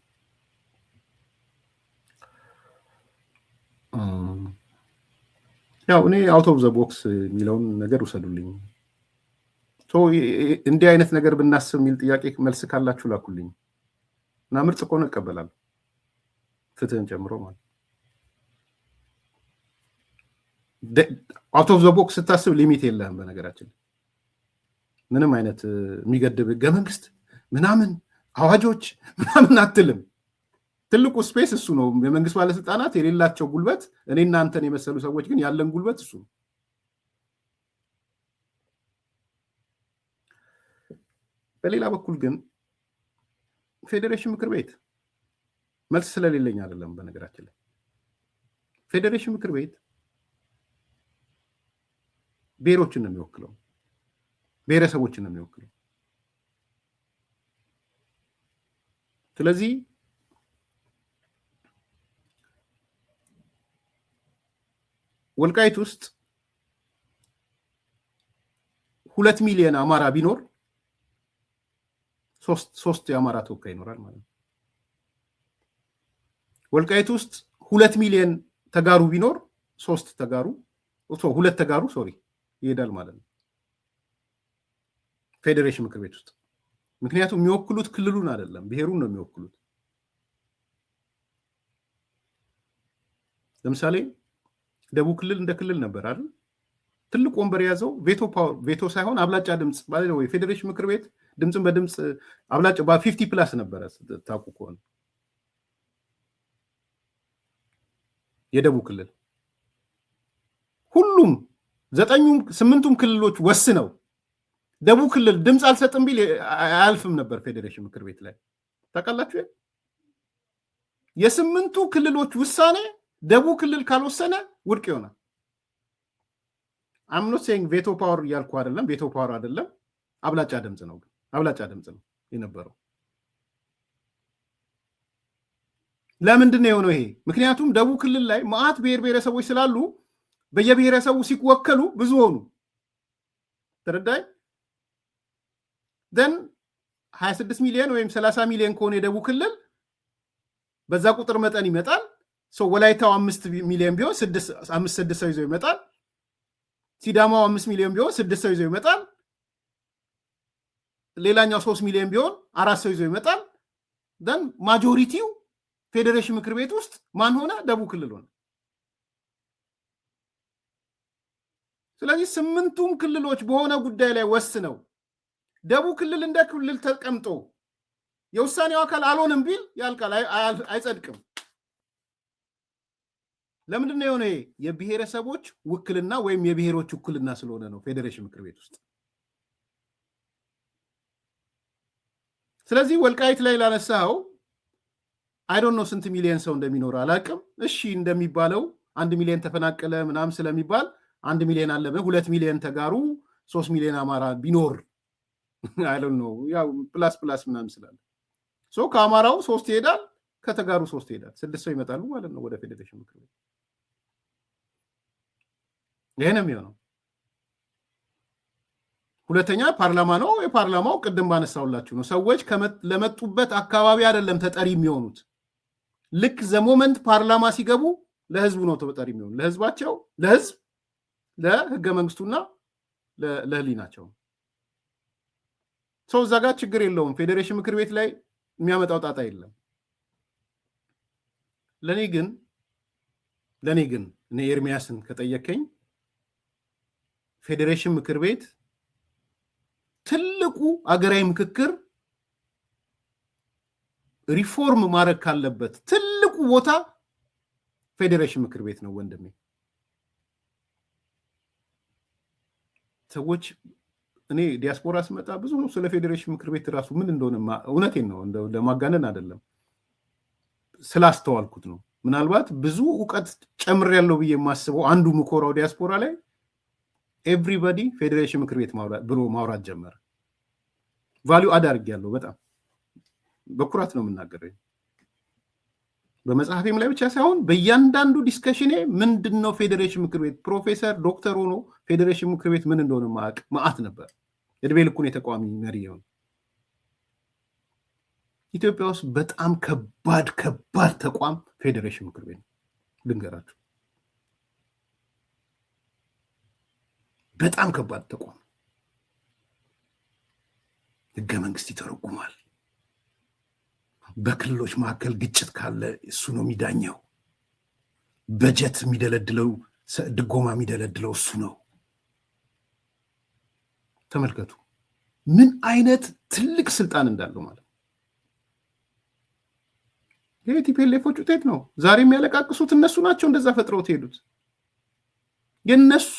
ያው እኔ አውት ኦፍ ዘ ቦክስ የሚለውን ነገር ውሰዱልኝ። እንዲህ አይነት ነገር ብናስብ የሚል ጥያቄ መልስ ካላችሁ ላኩልኝ እና ምርጥ ከሆነ እቀበላለሁ፣ ፍትህን ጨምሮ ማለት። አውት ኦፍ ዘ ቦክስ ስታስብ ሊሚት የለህም። በነገራችን ምንም አይነት የሚገድብ ህገ መንግስት ምናምን አዋጆች ምናምን አትልም። ትልቁ ስፔስ እሱ ነው። የመንግስት ባለስልጣናት የሌላቸው ጉልበት፣ እኔ እናንተን የመሰሉ ሰዎች ግን ያለን ጉልበት እሱ ነው። በሌላ በኩል ግን ፌዴሬሽን ምክር ቤት መልስ ስለሌለኝ አይደለም። በነገራችን ላይ ፌዴሬሽን ምክር ቤት ብሔሮችን ነው የሚወክለው፣ ብሔረሰቦችን ነው የሚወክለው። ስለዚህ ወልቃይት ውስጥ 2 ሚሊዮን አማራ ቢኖር ሶስት የአማራ ተወካይ ይኖራል ማለት ነው። ወልቃይት ውስጥ 2 ሚሊዮን ተጋሩ ቢኖር 2 ተጋሩ ይሄዳል ማለት ነው ፌዴሬሽን ምክር ቤት ውስጥ። ምክንያቱም የሚወክሉት ክልሉን አይደለም ብሔሩን ነው የሚወክሉት። ለምሳሌ ደቡብ ክልል እንደ ክልል ነበር አይደል? ትልቅ ወንበር የያዘው ቬቶ ሳይሆን አብላጫ ድምጽ ባለው የፌዴሬሽን ምክር ቤት ድምጽን በድምጽ አብላጫ በ50 ፕላስ ነበረ ታውቁ ከሆነ የደቡብ ክልል ሁሉም 8ቱም ክልሎች ወስነው ደቡብ ክልል ድምጽ አልሰጥም ቢል አያልፍም ነበር ፌዴሬሽን ምክር ቤት ላይ ታውቃላችሁ። የ8ቱ ክልሎች ውሳኔ ደቡብ ክልል ካልወሰነ ውድቅ ይሆናል። I'm not saying veto power ያልኩ አይደለም፣ veto power አይደለም፣ አብላጫ ድምጽ ነው። አብላጫ ድምጽ ነው የነበረው። ለምንድን ነው የሆነው ይሄ? ምክንያቱም ደቡብ ክልል ላይ ማአት ብሔረሰቦች ስላሉ በየብሔረሰቡ ሲወከሉ ብዙ ሆኑ። ተረዳይ then 26 ሚሊዮን ወይም 30 ሚሊዮን ከሆነ የደቡብ ክልል በዛ ቁጥር መጠን ይመጣል። ወላይታው 5 ሚሊዮን ቢሆን 6 ሰው ይዞ ይመጣል። ሲዳማው 5 ሚሊዮን ቢሆን 6 ሰው ይዞ ይመጣል። ሌላኛው 3 ሚሊዮን ቢሆን 4 ሰው ይዞ ይመጣል። then ማጆሪቲው ፌዴሬሽን ምክር ቤት ውስጥ ማን ሆነ? ደቡብ ክልል ሆነ። ስለዚህ 8ቱም ክልሎች በሆነ ጉዳይ ላይ ወስነው ደቡብ ክልል እንደ ክልል ተቀምጦ የውሳኔው አካል አልሆነም ቢል ያልቃል፣ አይጸድቅም። ለምንድን ነው የሆነ? የብሔረሰቦች ውክልና ወይም የብሔሮች ውክልና ስለሆነ ነው ፌዴሬሽን ምክር ቤት ውስጥ። ስለዚህ ወልቃይት ላይ ላነሳው አይ ዶንት ኖ ስንት ሚሊዮን ሰው እንደሚኖር አላውቅም። እሺ እንደሚባለው 1 ሚሊዮን ተፈናቀለ ምናምን ስለሚባል 1 ሚሊዮን አለ፣ 2 ሚሊዮን ተጋሩ፣ 3 ሚሊዮን አማራ ቢኖር አይ ዶንት ኖ ያው ፕላስ ምናምን ስላለ ከአማራው 3 ይሄዳል፣ ከተጋሩ 3 ይሄዳል፣ 6 ሰው ይመጣሉ ማለት ነው ወደ ፌዴሬሽን ምክር ቤት። ይሄ ነው የሚሆነው። ሁለተኛ ፓርላማ ነው። የፓርላማው ቅድም ባነሳውላችሁ ነው። ሰዎች ለመጡበት አካባቢ አይደለም ተጠሪ የሚሆኑት። ልክ ዘሞመንት ፓርላማ ሲገቡ ለህዝቡ ነው ተጠሪ የሚሆኑ፣ ለህዝባቸው፣ ለህዝብ፣ ለህገ መንግስቱና ለህሊናቸው። እዛ ጋር ችግር የለውም። ፌዴሬሽን ምክር ቤት ላይ የሚያመጣው ጣጣ የለም። ለኔ ግን እኔ ኤርሚያስን ከጠየቀኝ ፌዴሬሽን ምክር ቤት ትልቁ አገራዊ ምክክር ሪፎርም ማድረግ ካለበት ትልቁ ቦታ ፌዴሬሽን ምክር ቤት ነው ወንድሜ። ሰዎች እኔ ዲያስፖራ ስመጣ ብዙ ስለ ፌዴሬሽን ምክር ቤት ራሱ ምን እንደሆነ እውነቴን ነው ለማጋነን አይደለም ስላስተዋልኩት ነው። ምናልባት ብዙ ዕውቀት ጨምሬያለሁ ብዬ የማስበው አንዱ ምኮራው ዲያስፖራ ላይ ኤቭሪባዲ ፌዴሬሽን ምክር ቤት ብሎ ማውራት ጀመረ። ቫልዩ አዳርጌያለሁ። በጣም በኩራት ነው የምናገረው። በመጽሐፌም ላይ ብቻ ሳይሆን በእያንዳንዱ ዲስከሽኔ ምንድነው ፌዴሬሽን ምክር ቤት ፕሮፌሰር ዶክተር ሆኖ ፌዴሬሽን ምክር ቤት ምን እንደሆነ ማአት ነበር። እድሜ ልኩን የተቃዋሚ መሪ ነው። ኢትዮጵያ ውስጥ በጣም ከባድ ተቋም ፌዴሬሽን ምክር ቤት ልንገራችሁ። በጣም ከባድ ተቋም። ህገ መንግስት ይተረጉማል። በክልሎች መካከል ግጭት ካለ እሱ ነው የሚዳኘው። በጀት የሚደለድለው ድጎማ የሚደለድለው እሱ ነው። ተመልከቱ ምን አይነት ትልቅ ስልጣን እንዳለው ማለት ነው። የቲፒኤልኤፎች ውጤት ነው። ዛሬ የሚያለቃቅሱት እነሱ ናቸው። እንደዛ ፈጥረውት ሄዱት። የነሱ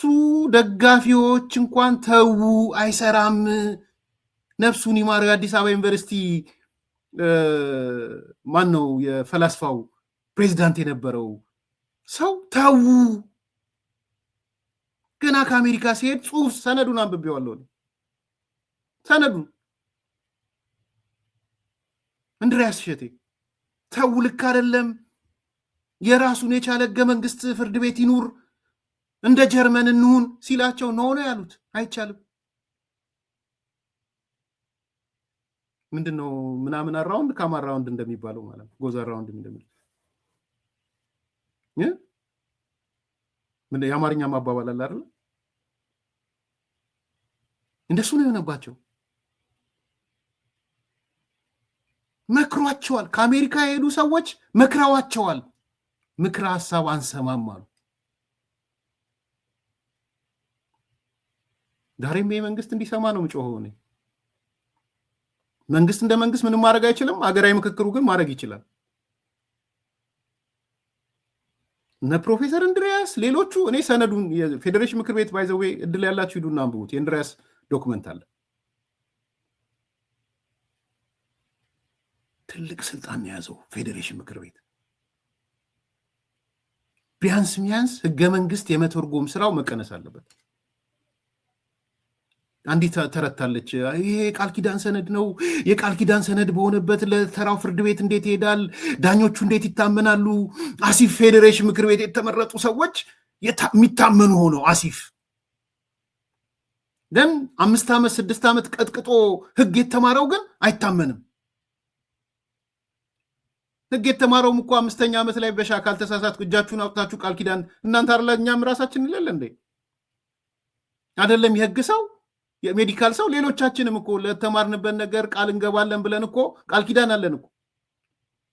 ደጋፊዎች እንኳን ተው አይሰራም ነፍሱን ይማረው የአዲስ አበባ ዩኒቨርሲቲ ማን ነው የፈላስፋው ፕሬዚዳንት የነበረው ሰው ተው። ገና ከአሜሪካ ሲሄድ ጽሁፍ ሰነዱን አንብቤዋለሁ። ሰነዱን እንድሪያስ እሸቴ ተው፣ ልክ አይደለም፣ የራሱን የቻለ ህገ መንግስት ፍርድ ቤት ይኑር፣ እንደ ጀርመን እንሁን ሲላቸው ነው ያሉት። አይቻልም። ምንድነው ምናምን አራውንድ ካማራውንድ እንደሚባለው ማለት ነው። ጎዛ አራውንድ እንደሚባለው ምን የአማርኛ ማባባል አለ አይደል? እንደሱ ነው የሆነባቸው። መክሯቸዋል። ከአሜሪካ የሄዱ ሰዎች መክረዋቸዋል። ምክረ ሐሳብ አንሰማም አሉ። ዛሬም መንግስት እንዲሰማ ነው የምጮኸው እኔ። መንግስት እንደ መንግስት ምንም ማድረግ አይችልም። ሀገራዊ ምክክሩ ግን ማድረግ ይችላል። እነ ፕሮፌሰር እንድሪያስ ሌሎቹ እኔ ሰነዱን የፌዴሬሽን ምክር ቤት ባይዘዌ እድል ያላችሁ ሂዱና አንብቡት። የእንድሪያስ ዶክመንት አለ። ትልቅ ስልጣን የያዘው ፌዴሬሽን ምክር ቤት ቢያንስ ህገ መንግስት የመተርጎም ስራው መቀነስ አለበት። አንዲት ተረታለች። ይሄ የቃል ኪዳን ሰነድ ነው። የቃል ኪዳን ሰነድ በሆነበት ለተራው ፍርድ ቤት እንዴት ይሄዳል? ዳኞቹ እንዴት ይታመናሉ? አሲፍ ፌዴሬሽን ምክር ቤት የተመረጡ ሰዎች የሚታመኑ ሆነው አሲፍ ግን 5 ዓመት 6 ዓመት ቀጥቅጦ ህግ የተማረው ግን አይታመንም። ህግ የተማረውም እኮ 5ኛ ዓመት ላይ በሻ ካልተሳሳትኩ እጃችሁን አውጥታችሁ ቃል ኪዳን እናንተ አይደለ እኛም ራሳችን ይላል እንዴ አይደለም? የህግ ሰው የሜዲካል ሰው ሌሎቻችንም እኮ ለተማርንበት ነገር ቃል እንገባለን ብለን እኮ ቃል ኪዳን አለን እኮ።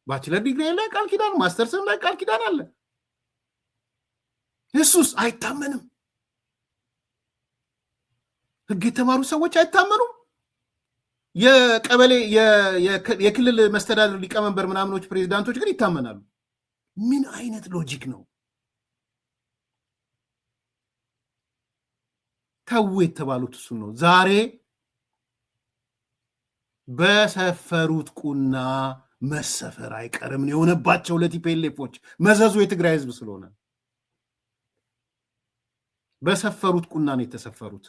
ባችለር ዲግሪ ላይ ቃል ኪዳን፣ ማስተርስም ላይ ቃል ኪዳን አለ። ኢየሱስ አይታመንም። ህግ የተማሩ ሰዎች አይታመኑም። የቀበሌ የክልል መስተዳድር ሊቀመንበር ምናምኖች ፕሬዚዳንቶች ግን ይታመናሉ። ምን አይነት ሎጂክ ነው? ተው የተባሉት እሱ ነው። ዛሬ በሰፈሩት ቁና መሰፈር አይቀርም ነው የሆነባቸው ለቲፒኤልኤፎች። መዘዙ የትግራይ ህዝብ ስለሆነ በሰፈሩት ቁና ነው የተሰፈሩት።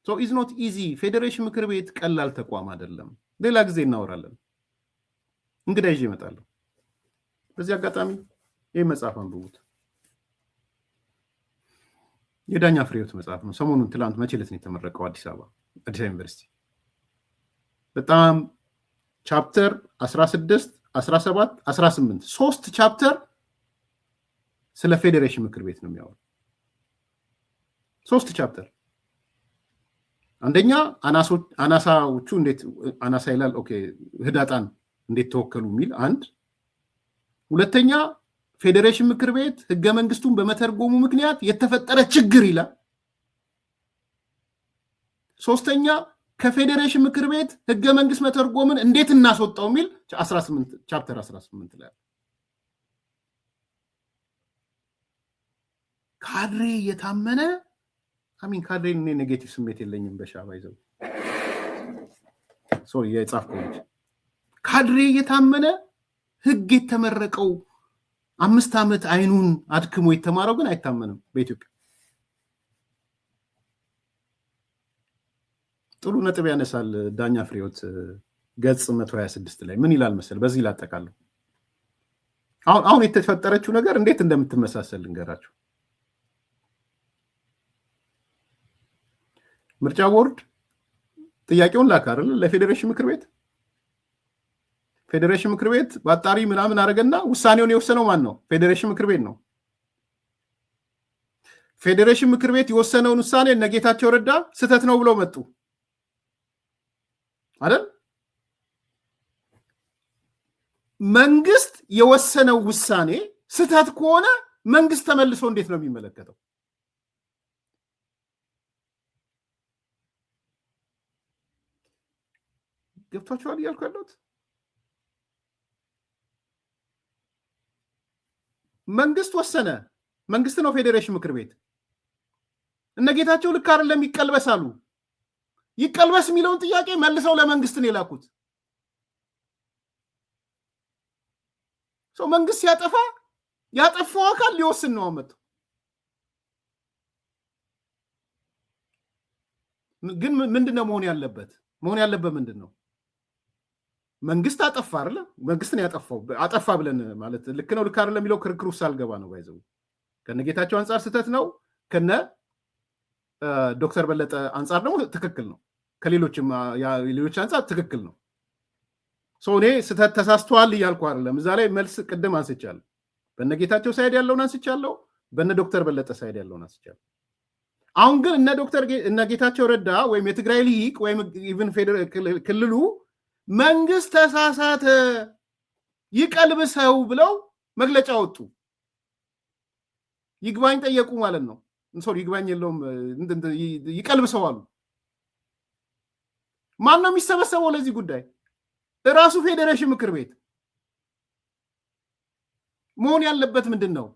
ሶ ኢዝ ኖት ኢዚ። ፌዴሬሽን ምክር ቤት ቀላል ተቋም አይደለም። ሌላ ጊዜ እናወራለን። እንግዳ ይዤ እመጣለሁ። በዚህ አጋጣሚ ይህ መጽሐፍ አንብቡት። የዳኛ ፍሬህይወት መጽሐፍ ነው። ሰሞኑን ትላንት መቼ ዕለት ነው የተመረቀው አዲስ አበባ ዩኒቨርሲቲ። በጣም ቻፕተር 16 17 18 3 ቻፕተር ስለ ፌዴሬሽን ምክር ቤት ነው የሚያወራው። 3 ቻፕተር። አንደኛ አናሳዎቹ እንዴት አናሳ ይላል። ኦኬ ህዳጣን እንዴት ተወከሉ የሚል አንድ። ሁለተኛ ፌዴሬሽን ምክር ቤት ህገ መንግስቱን በመተርጎሙ ምክንያት የተፈጠረ ችግር ይላል። ሶስተኛ ከፌዴሬሽን ምክር ቤት ህገ መንግስት መተርጎምን እንዴት እናስወጣው የሚል 18 ቻፕተር 18 ላይ ካድሬ የታመነ አሚን ካድሬ እኔ ኔጌቲቭ ስሜት የለኝም። በሻባ ይዘው ሶሪ የጻፍኩት ካድሬ የታመነ ህግ የተመረቀው 5 ዓመት አይኑን አድክሞ የተማረው ግን አይታመንም በኢትዮጵያ። ጥሩ ነጥብ ያነሳል ዳኛ ፍሬህይወት ገጽ 126 ላይ ምን ይላል መሰል። በዚህ ላጠቃለሁ። አሁን የተፈጠረችው ነገር እንዴት እንደምትመሳሰል ልንገራችሁ። ምርጫ ቦርድ ጥያቄውን ላከ አይደል ለፌዴሬሽን ምክር ቤት። ፌዴሬሽን ምክር ቤት ባጣሪ ምናምን አረገና ውሳኔውን የወሰነው ማን ነው? ፌዴሬሽን ምክር ቤት ነው። ፌዴሬሽን ምክር ቤት የወሰነውን ውሳኔ እነ ጌታቸው ረዳ ስህተት ነው ብለው መጡ አይደል? መንግስት የወሰነው ውሳኔ ስህተት ከሆነ መንግስት ተመልሶ እንዴት ነው የሚመለከተው? ገብቷችኋል እያልኩ ያለሁት? መንግስት ወሰነ። መንግስት ነው ፌዴሬሽን ምክር ቤት። እነ ጌታቸው ልክ አይደለም ይቀልበሳሉ። ይቀልበስ የሚለውን ጥያቄ መልሰው ለመንግስት ነው የላኩት። ሰው መንግስት ሲያጠፋ ያጠፋው አካል ሊወስን ነው አመጣው። ግን ምንድነው መሆን ያለበት? ምንድነው? መንግስት አጠፋ አይደለ? መንግስት ነው ያጠፋው። አጠፋ ብለን ማለት ልክ ነው ልክ አይደለም የሚለው ክርክር ውስጥ አልገባ ነው ባይዘው። ከነጌታቸው አንፃር ስተት ነው፣ ከነ ዶክተር በለጠ አንፃር ደግሞ ትክክል ነው፣ ከሌሎችም ሌሎች አንፃር ትክክል ነው። ሰው እኔ ስተት ተሳስተዋል እያልኩ አይደለም። እዛ ላይ መልስ ቅድም አንስቻለሁ። በነጌታቸው ሳይድ ያለውን አንስቻለሁ፣ በነ ዶክተር በለጠ ሳይድ ያለውን አንስቻለሁ። አሁን ግን እነ ጌታቸው ረዳ ወይም የትግራይ ልሂቅ ወይም ኢቭን ክልሉ መንግስት ተሳሳተ ይቀልብሰው ብለው መግለጫ ወጡ። ይግባኝ ጠየቁ ማለት ነው። ሶሪ ይግባኝ የለውም ይቀልብሰው አሉ። ማን ነው የሚሰበሰበው ለዚህ ጉዳይ? ራሱ ፌዴሬሽን ምክር ቤት። መሆን ያለበት ምንድን ነው?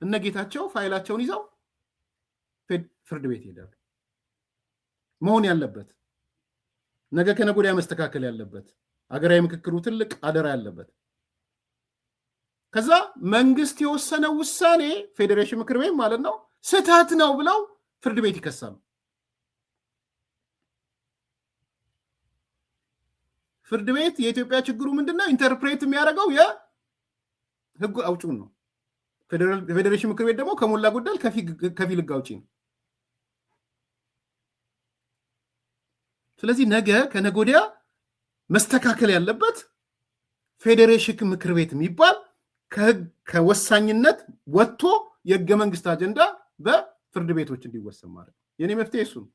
እነ ጌታቸው ፋይላቸውን ይዘው ፍርድ ቤት ይሄዳሉ። መሆን ያለበት ነገ ከነገ ወዲያ መስተካከል ያለበት አገራዊ ምክክሩ ትልቅ አደራ ያለበት። ከዛ መንግስት የወሰነው ውሳኔ ፌዴሬሽን ምክር ቤት ማለት ነው ስህተት ነው ብለው ፍርድ ቤት ይከሳሉ። ፍርድ ቤት የኢትዮጵያ ችግሩ ምንድነው? ኢንተርፕሬት የሚያደርገው የህግ አውጪውን ነው። ፌዴሬሽን ምክር ቤት ደግሞ ከሞላ ጎደል ከፊል ህግ አውጪ ነው። ስለዚህ ነገ ከነገ ወዲያ መስተካከል ያለበት ፌዴሬሽን ምክር ቤት የሚባል ከወሳኝነት ወጥቶ የህገ መንግስት አጀንዳ በፍርድ ቤቶች እንዲወሰን ማለት ነው። የኔ መፍትሄ እሱ ነው።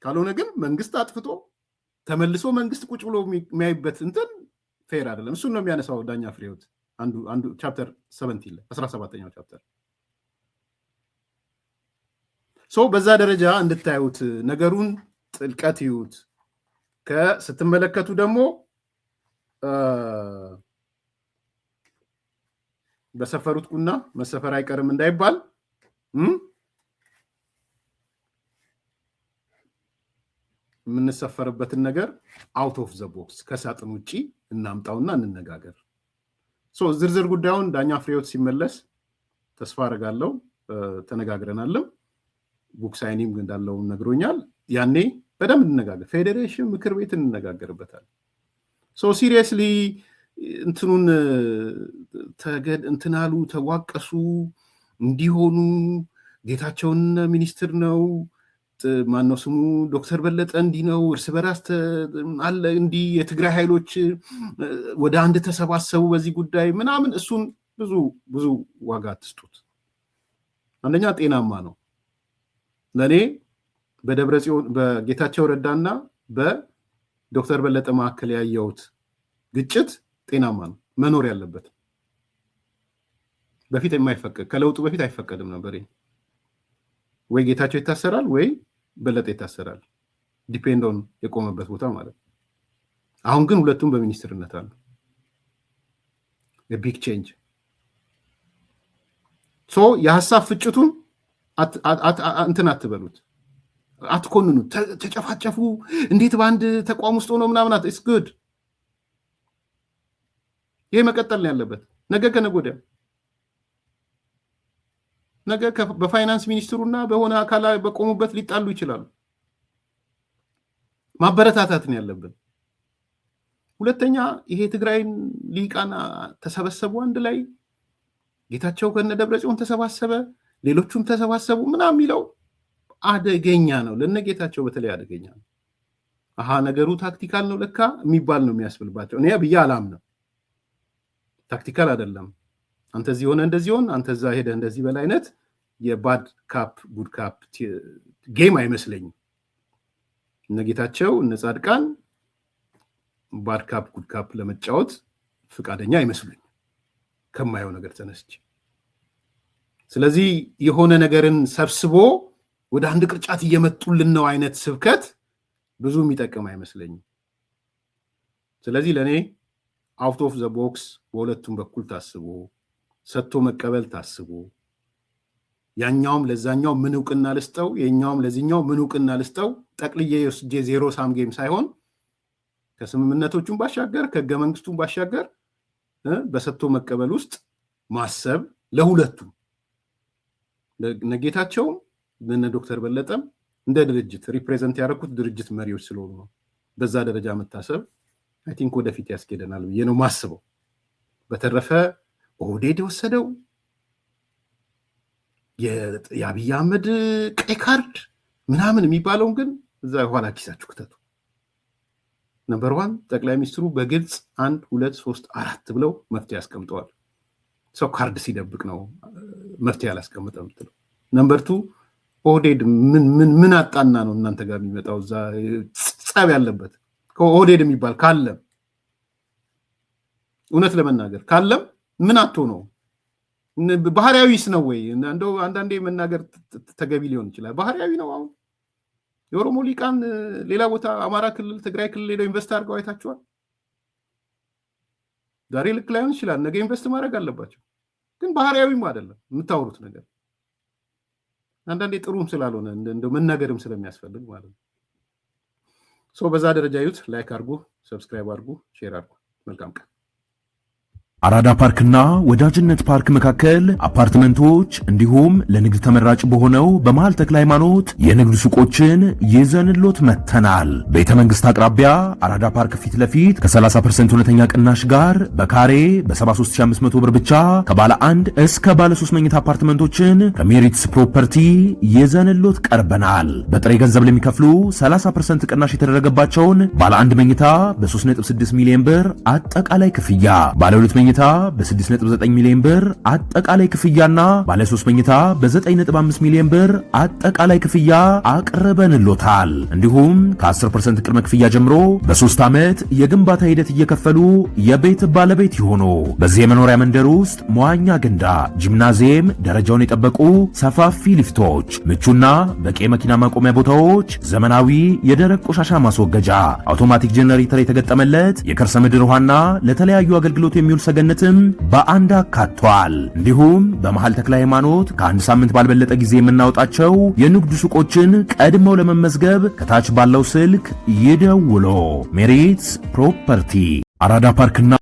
ካልሆነ ግን መንግስት አጥፍቶ ተመልሶ መንግስት ቁጭ ብሎ የሚያይበት እንትን ፌር አይደለም። እሱን ነው የሚያነሳው ዳኛ ፍሬህይወት አንዱ ቻፕተር 17 ላይ 17ኛው ቻፕተር። በዛ ደረጃ እንድታዩት ነገሩን ጥልቀት ይዩት። ስትመለከቱ ደግሞ በሰፈሩት ቁና መሰፈር አይቀርም እንዳይባል የምንሰፈርበትን ነገር አውት ኦፍ ዘ ቦክስ ከሳጥን ውጪ እናምጣውና እንነጋገር። ዝርዝር ጉዳዩን ዳኛ ፍሬህይወት ሲመለስ ተስፋ አደርጋለሁ ተነጋግረናልም። ቡክ ሳይኒንግ እንዳለው ነግሮኛል። ያኔ በደንብ እንነጋገር። ፌዴሬሽን ምክር ቤት እንነጋገርበታል። ሲሪየስሊ እንትኑን እንትናሉ ተዋቀሱ እንዲሆኑ ጌታቸውን ሚኒስትር ነው ማነው ስሙ ዶክተር በለጠ እንዲህ ነው እርስ በራስ አለ እንዲህ የትግራይ ኃይሎች ወደ አንድ ተሰባሰቡ በዚህ ጉዳይ ምናምን እሱን ብዙ ዋጋ አትስጡት። አንደኛ ጤናማ ነው። ለኔ በደብረጽዮን በጌታቸው ረዳና በዶክተር በለጠ መካከል ያየሁት ግጭት ጤናማ ነው፣ መኖር ያለበት። በፊት የማይፈቀድ ከለውጡ በፊት አይፈቀድም ነበር። ወይ ጌታቸው ይታሰራል ወይ በለጠ ይታሰራል፣ ዲፔንድ ኦን የቆመበት ቦታ ማለት ነው። አሁን ግን ሁለቱም በሚኒስትርነት አሉ። ቢግ ቼንጅ። የሀሳብ ፍጭቱን እንትን አትበሉት፣ አትኮንኑት። ተጨፋጨፉ እንዴት በአንድ ተቋም ውስጥ ሆኖ ምናምን ኢትስ ጉድ። ይሄ መቀጠል ነው ያለበት። ነገ ከነገ ወዲያ ነገ በፋይናንስ ሚኒስትሩና በሆነ አካል በቆሙበት ሊጣሉ ይችላሉ። ማበረታታት ነው ያለብን። ሁለተኛ ይሄ ትግራይን ሊቃና ተሰበሰቡ አንድ ላይ ጌታቸው ከነ ደብረጽዮን ተሰባሰበ፣ ሌሎቹም ተሰባሰቡ ምናምን የሚለው አደገኛ ነው። ለነጌታቸው በተለይ አደገኛ ነው። ነገሩ ታክቲካል ነው ለካ የሚባል ነው የሚያስብልባቸው። እኔ ብዬ አላምንም። ታክቲካል አይደለም። አንተ እዚህ ሆነ እንደዚህ ሆነ፣ አንተ እዛ ሄደ እንደዚህ በላይ አይነት የባድ ካፕ ጉድ ካፕ ጌም አይመስለኝም። እነ ጌታቸው እነ ጻድቃን ባድ ካፕ ጉድ ካፕ ለመጫወት ፍቃደኛ አይመስሉኝ ከማየው ነገር ተነስቼ። ስለዚህ የሆነ ነገርን ሰብስቦ ወደ አንድ ቅርጫት እየመጡልን ነው አይነት ስብከት ብዙ የሚጠቅም አይመስለኝም። ስለዚህ ለኔ አውት ኦፍ ዘ ቦክስ በሁለቱም በኩል ታስቦ ሰጥቶ መቀበል ታስቦ ያኛውም ለዛኛው ምን ዕውቅና ልስጠው፣ የኛውም ለዚህኛው ምን ዕውቅና ልስጠው ጠቅልዬ ወስጄ ዜሮ ሳም ጌም ሳይሆን ከስምምነቶቹም ባሻገር ከህገ መንግስቱም ባሻገር በሰጥቶ መቀበል ውስጥ ማሰብ ለሁለቱም ለጌታቸውም ለነ ዶክተር በለጠም እንደ ድርጅት ሪፕሬዘንት ያደረኩት ድርጅት መሪዎች ስለሆኑ ነው። በዛ ደረጃ መታሰብ አይ ቲንክ ወደፊት ያስኬደናል ብዬ ነው ማስበው። በተረፈ ኦህዴድ የወሰደው የአብይ አህመድ ቀይ ካርድ ምናምን የሚባለውን ግን እዛ ኋላ ኪሳችሁ ክተቱ። ነምበር 1 ጠቅላይ ሚኒስትሩ በግልጽ 1 2 3 4 ብለው መፍትሄ ያስቀምጠዋል። ሰው ካርድ ሲደብቅ ነው መፍትሄ ያላስቀምጠው የምትለው። ነምበር 2 ኦህዴድ ምን አጣና ነው እናንተ ጋር የሚመጣው? እዛ ጸብ ያለበት ኦህዴድ የሚባል ካለም እውነት ለመናገር ካለም ምን አጥቶ ነው? ባህሪያዊስ ነው ወይ? እንደው አንዳንዴ መናገር ተገቢ ሊሆን ይችላል። ባህሪያዊ ነው። አሁን የኦሮሞ ሊቃን ሌላ ቦታ አማራ ክልል፣ ትግራይ ክልል ሄደው ኢንቨስት አድርገው አይታችኋል? ዛሬ ልክ ላይሆን ይችላል፣ ነገ ኢንቨስት ማድረግ አለባቸው። ግን ባህሪያዊም አይደለም የምታወሩት ነገር። አንዳንዴ ጥሩም ስላልሆነ እንደው መናገርም ስለሚያስፈልግ ማለት ነው። በዛ ደረጃ ይዩት። ላይክ አድርጉ፣ ሰብስክራይብ አድርጉ፣ ሼር አድርጉ። መልካም ቀን። አራዳ ፓርክና ወዳጅነት ፓርክ መካከል አፓርትመንቶች እንዲሁም ለንግድ ተመራጭ በሆነው በመሃል ተክለ ሃይማኖት የንግድ ሱቆችን ይዘንሎት መተናል። ቤተ መንግስት አቅራቢያ አራዳ ፓርክ ፊት ለፊት ከ30% እውነተኛ ቅናሽ ጋር በካሬ በ73500 ብር ብቻ ከባለ 1 እስከ ባለ 3 መኝታ አፓርትመንቶችን ከሜሪትስ ፕሮፐርቲ ይዘንሎት ቀርበናል። በጥሬ ገንዘብ ለሚከፍሉ 30% ቅናሽ የተደረገባቸውን ባለ 1 መኝታ በ3.6 ሚሊዮን ብር አጠቃላይ ክፍያ፣ ባለ 2 መኝታ በ6.9 ሚሊዮን ብር አጠቃላይ ክፍያና ባለ 3 መኝታ በ9.5 ሚሊዮን ብር አጠቃላይ ክፍያ አቅርበንሎታል። እንዲሁም ከ10% ቅድመ ክፍያ ጀምሮ በ3 ዓመት የግንባታ ሂደት እየከፈሉ የቤት ባለቤት ይሆኑ። በዚህ የመኖሪያ መንደር ውስጥ መዋኛ ገንዳ፣ ጂምናዚየም፣ ደረጃውን የጠበቁ ሰፋፊ ሊፍቶች፣ ምቹና በቂ መኪና ማቆሚያ ቦታዎች፣ ዘመናዊ የደረቅ ቆሻሻ ማስወገጃ፣ አውቶማቲክ ጄኔሬተር የተገጠመለት የከርሰ ምድር ውሃና ለተለያዩ አገልግሎት የሚውል ሰገነትም በአንድ አካቷል። እንዲሁም በመሃል ተክለ ሃይማኖት ከአንድ ሳምንት ባልበለጠ ጊዜ የምናወጣቸው የንግድ ሱቆችን ቀድመው ለመመዝገብ ከታች ባለው ስልክ ይደውሎ። ሜሪትስ ፕሮፐርቲ አራዳ ፓርክና